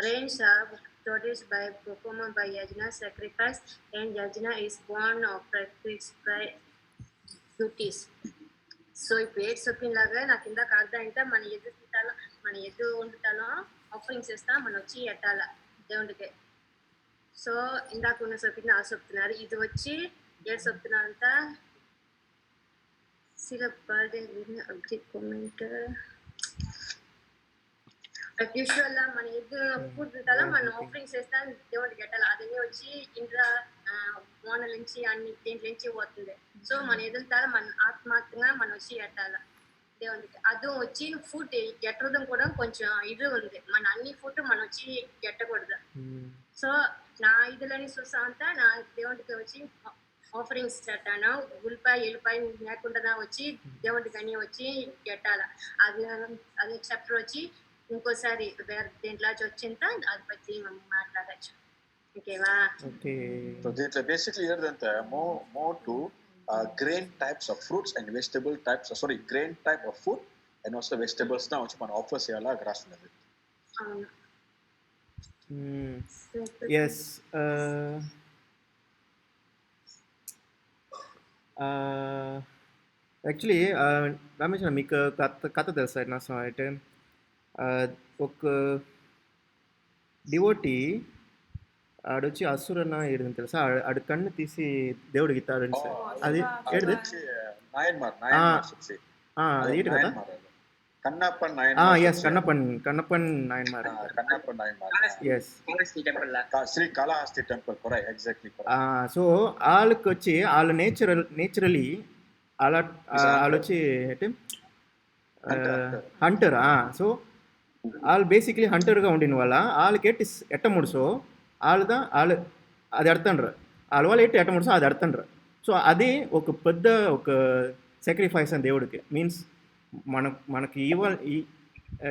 Rains are produced by performed by yajna sacrifice, and yajna is born of prescribed duties. So ఇప్పుడు ఏడు చెప్పినలాగా నాకు ఇందాక అర్థం అంటే మన ఎదు తింటాలో మన ఎదు వండుతాలో ఆఫరింగ్స్ ఇస్తా మనం వచ్చి ఎట్టాల దేవుడికి. సో ఇందాక ఉన్న చెప్పింది ఆ చెప్తున్నారు. ఇది వచ్చి ఏడు చెప్తున్నారంతా యూజువల్ గా మన ఎద్దు ఫుడ్ తింటాలో మనం ఆఫరింగ్స్ వేస్తాం దేవుడికి ఎట్టాలి. అదే వచ్చి ఇంట్లో మోనల నుంచి అన్ని దేంట్ల నుంచి పోతుంది. సో మన ఎదుగుతారా మన ఆత్మాత్రంగా మనం వచ్చి ఎట్టాల దేవుడికి. అది వచ్చి ఫుడ్ ఎట్టడం కూడా కొంచెం ఇది ఉంది, మన అన్ని ఫుడ్ మనం వచ్చి ఎట్టకూడదు. సో నా ఇదిలోని చూసా అంతా నా దేవుడికి వచ్చి ఆఫరింగ్స్ పెట్టాను. ఉల్లిపాయ ఎల్లిపాయ లేకుండా వచ్చి దేవుడికి అని వచ్చి పెట్టాల. అది చాప్టర్ వచ్చి ఇంకోసారి వేరే దేంట్లో వచ్చింత అది పற்றி మాట్లాడచ్చు. ఓకేవా? So basically ఏంటంటే more to grain types of fruits and vegetable types, grain type of food and also vegetables నా వచ్చి మనం ఆఫర్ చేయాలా రాస్తున్నది. అవును. ఎస్. యాక్చువల్లీ రమేష్ మీకు కథ తెలుసా? నా అయితే ఒక డివోటీ ఆడొచ్చి అసురన్న ఏడుదని తెలుసా, ఆడు కన్ను తీసి దేవుడికి ఇస్తాడని సార్. అది ఏడుది అది ఏంటి కదా? Kannappan Kannappan Nayanmar. Yes, Shri Kalahasti temple. Correct, exactly. So వాళ్ళకి వచ్చి వాళ్ళు నేచురలీ వాళ్ళు వచ్చి అంటే హంటర్. సో వాళ్ళు బేసిక్లీ హంటర్గా ఉండిన వల్ల వాళ్ళకి ఎట్ట ముడుసో వాళ్ళు అది అడతాండ్రు. అలవాలు ఏంటి ఎట్టమడుసో అది అర్థండ్రు. సో అది ఒక పెద్ద ఒక సాక్రిఫైస్ అని దేవుడికి మీన్స్ మనకి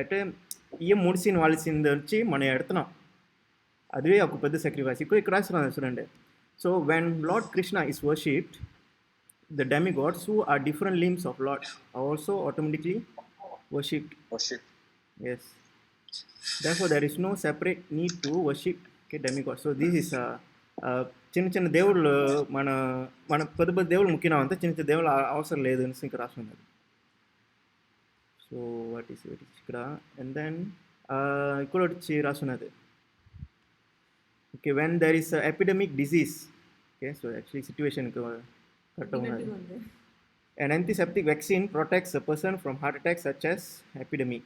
అంటే ముడిసిన వాళ్ళసింది వచ్చి మనం ఎడుతున్నాం. అదే ఒక పెద్ద సాక్రిఫైస్. ఇక్కడ రాస్తున్నాను చూడండి. So when lord Krishna is worshipped, the demigods who are different limbs of Lord are also automatically worshipped. Yes. Therefore, there is no separate need to worship demigods. So this is చిన్న చిన్న దేవుళ్ళు మన పెద్ద పెద్ద దేవుళ్ళు ముఖ్యం అంతా చిన్న చిన్న దేవుళ్ళు అవసరం లేదు అని ఇక్కడ రాస్తున్నది. సో వాట్ ఈస్ ఇక్కడ అండ్ దెన్ ఇక్కడ వచ్చి రాస్తున్నది. Okay, when there is epidemic disease. Okay, so actually situation correct ఉన్నది. An antiseptic vaccine protects a person from heart attacks such as epidemic.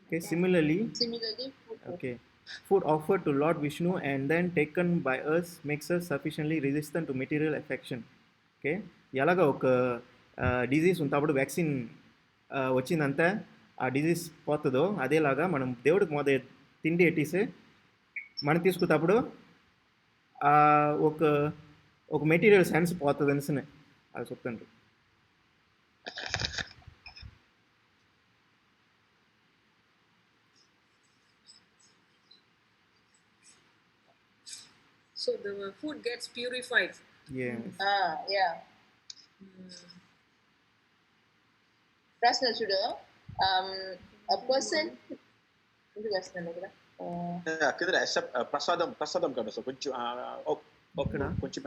Okay, similarly, okay, food offered to Lord Vishnu and then taken by us makes us sufficiently resistant to material affection. Okay, ఎలాగ ఒక disease ఉన్నప్పుడు vaccine వచ్చిందంతా ఆ disease పోతుందో అదేలాగా మనం దేవుడికి మొదటి తిండి ఎట్టేసి మనం తీసుకున్నప్పుడు ఒక మెటీరియల్ సెన్స్ పోతుంది అనేసి అది చెప్తాను. So the food gets purified. Yes. Yeah. Rasna sudah a person itu Rasna lagi kita accept prasadam kan so కొంచెం కొంచెం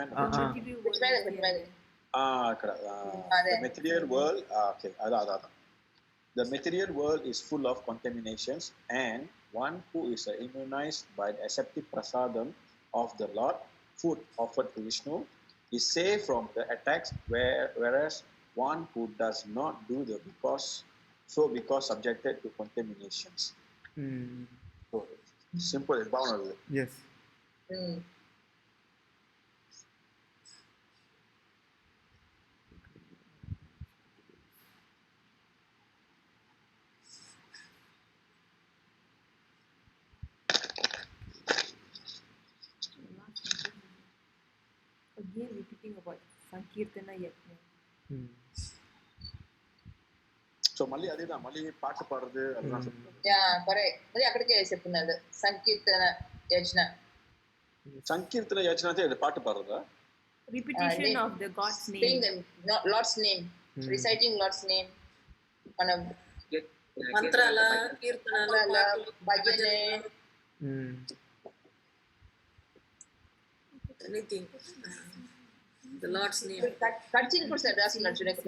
the material world okay ada the material world is full of contaminations and one who is immunized by the accepted prasadam of the Lord food offered to Vishnu is safe from the attacks whereas one who does not do the because subjected to contaminations. So simple and bound. Yes. Again repeating about Sankirtana Yajna. So మళ్ళీ అదేదా మళ్ళీ పాట పాడదు అలా చెప్తారు. Yeah, correct. మళ్ళీ అక్కడికే చెప్తున్నాడు సంకీర్తన యజ్ఞ. సంకీర్తన యజ్ఞ అంటే పాట పాడదా? Repetition of the God's name. Saying the Lord's name. Reciting Lord's name. మనం మంత్రాల కీర్తనల భజనే anything. The Lord's name. Continue for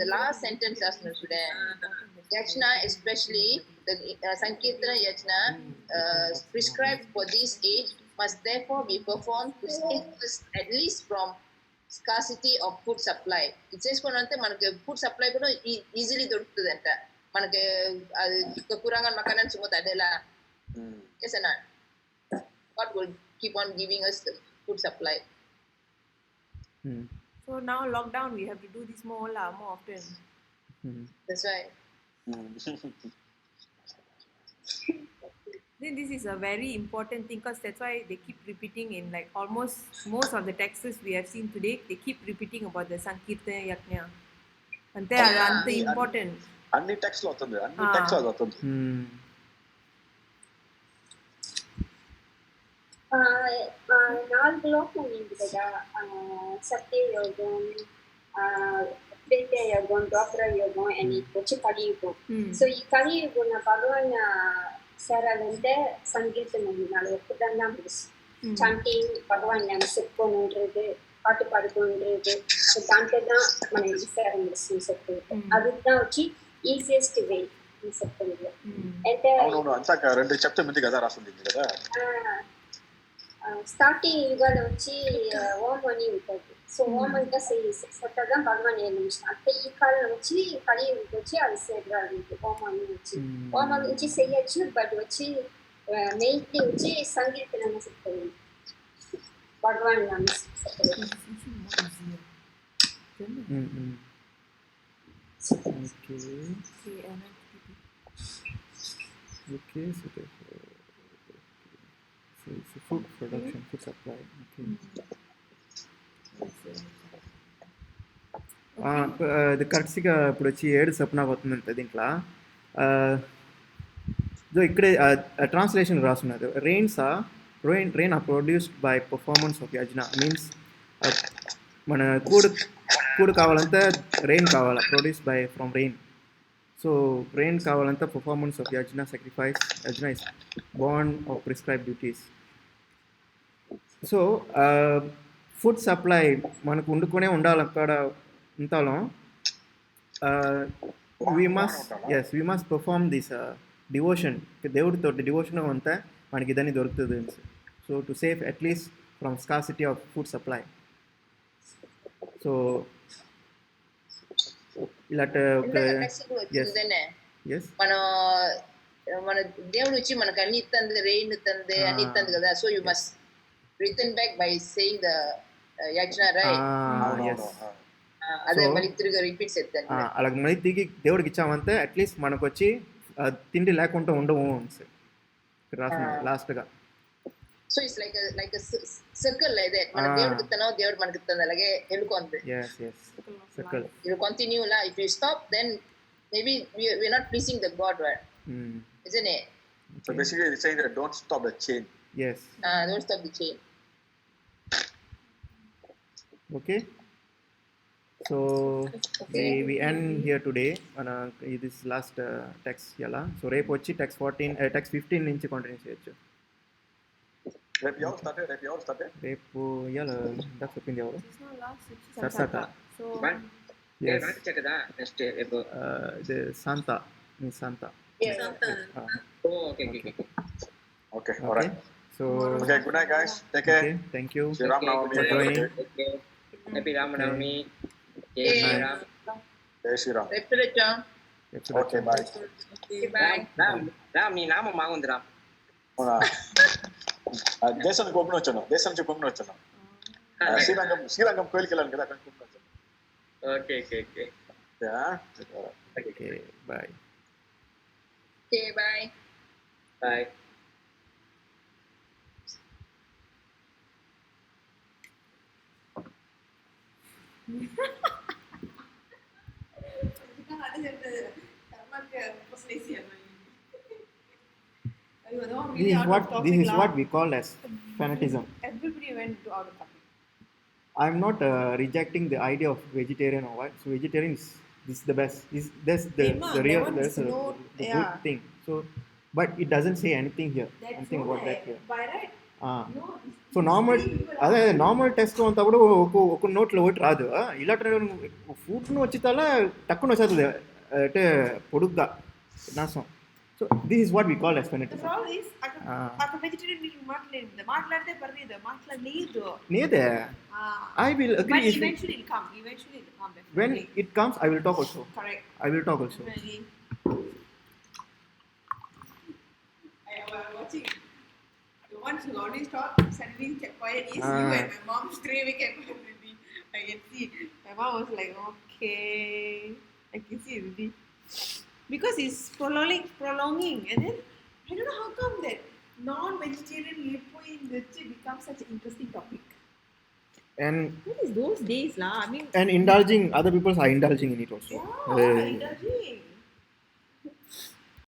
the last sentence Yajna, especially the Sankirtana Yajna prescribed for this age must therefore be performed to save us at least from scarcity of food supply. It says మనకి food supply కూడా easily దొరుకుతుందంట. మనకి kekurangan makanan semua tak ada lah. Yes or not? God will keep on giving us the food supply. So now lockdown, we have to do this more often. That's right. Then this is a very important thing because that's why they keep repeating in like almost most of the texts we have seen today. They keep repeating about the Sankirtana Yajna. Ante ante important. అన్ని text లో అవుతుంది అన్ని text లో అవుతుంది. నాలుగు లోకం ఉంది కదా, సత్యయోగం, త్రేతాయుగం, ద్వాపరయుగం అండ్ వచ్చి కలియుగం. సో ఈ కలియుగం భగవాన్ சேராలంటే சங்கீர்த்தனம் நாங்கள் எப்படிதான் சாண்டிங் பகவான் நம்ம செப்புன்றது பாட்டு பாடுன்றது దాంట్లో தான் మనం சேர முடியும் செப்பு. அதுதான் వచ్చి ఈజియెస్ట్ వే ఈ సెప్టెంబర్ అంటే అవును అంతా రెండు చెప్తే ముందు కదా రాసింది కదా. స్టార్టింగ్ యుగాలో వచ్చి ఓం అని ఉంటుంది. సో ఓం అంటే సెట్టగా భగవాన్ ఏ నిమిషం అంటే ఈ కాలం వచ్చి కలియుగకి వచ్చి అది సేద్రాలు ఓం అని వచ్చి ఓం అని వచ్చి చెయ్యొచ్చు. బట్ వచ్చి మెయిన్లీ వచ్చి సంగీతం చెప్తుంది భగవాన్ నామ చెప్తుంది. Okay, so food production, food supply. Okay. ఇది కరెక్ట్గా ఇప్పుడు వచ్చి 7 సప్నాకు వస్తుందంటే దీంట్లో ఇదో ఇక్కడే ట్రాన్స్లేషన్ రాస్తున్నది rain are produced by performance of yajna means మన కూడు కావాలంటే రెయిన్ కావాలా produce by from rain. So rain కావాలంటే performance of yajna sacrifice yajna is bond of prescribe duties. So food supply మనకు వండుకునే ఉండాలి అక్కడ ఇంతలో we must perform this devotion దేవుడితో డివోషన్ అంతా మనకి ఇదని దొరుకుతుంది. So to save at least from scarcity of food supply. So ఇలాంటి మన దేవుడు వచ్చి మనకు అన్ని ఇస్తుంది, రెయిన్ ఇస్తుంది, అన్ని ఇస్తుంది కదా. So you must return back by saying the యజ్ఞ రైట్. అదే మళ్ళీ తిరిగి రిపీట్ చేస్తాను. అలాగే మళ్ళీ తిరిగి దేవుడికి ఇచ్చామంటే అట్లీస్ట్ మనకు వచ్చి తిండి లేకుండా ఉండవు రాసిన లాస్ట్గా. సో ఇట్స్ లైక్ సర్కిల్ ఇదే మన దేవుడికి ఇస్తానో దేవుడు మనకి ఇస్తుంది అలాగే వెళ్ళుకోండి. సర్కిల్ యు కంటిన్యూ లా. If you stop then maybe we are not pleasing the God, right? Isn't it? So basically it's saying that don't stop the chain. Yes. Don't stop the chain. Okay. So we end here today on this last text yala. So repu vachi text 14 text 15 nunchi continue cheyochu. Repu yavu started repu yala dak cheppindi evaru Sarsata. So yes chekada next repu the Santa. Santa. Okay all right. So okay, good night guys, take care. Okay, thank you. Shri Ram Navami. Okay, happy Ram Navami. Jai Shri Ram. Jai Shri Ram. Okay, bye. Bye. Ram ni nama magundu Ram. దేశం కోపం వచ్చాను శ్రీరంగం కోయిలకి వెళ్ళాను కదా అక్కడ కోపం వచ్చాను. Okay. Okay, bye. Okay, bye. Bye. This is what we call as fanatism. Everybody went to out of topic. I'm not rejecting the idea of vegetarian or what. So vegetarian is the best. That's the real good thing. So, but it doesn't say anything here. Anything about that here. By right? So normal test అంతా కూడా ఒక నోట్లో ఒకటి రాదు. ఇలాంటి ఫుడ్ను వచ్చితలా టక్కున వచ్చేస్తుంది అంటే పొడుగ్గా నాశనం. So this is what we call as fanaticism. నేదే I will agree. But eventually it'll come. When it comes, I will talk also. Correct. I will talk also. I was watching. The ones who always talk suddenly kept quiet is you and my mom straight away kept quiet with me. I can see. My mom was like, okay. I can see already. Because it's prolonging. And then, I don't know how come that non-vegetarian lipo in the becomes such an interesting topic. And what is those days lah? I mean, and indulging, other people are indulging in it also. Yeah, indulging.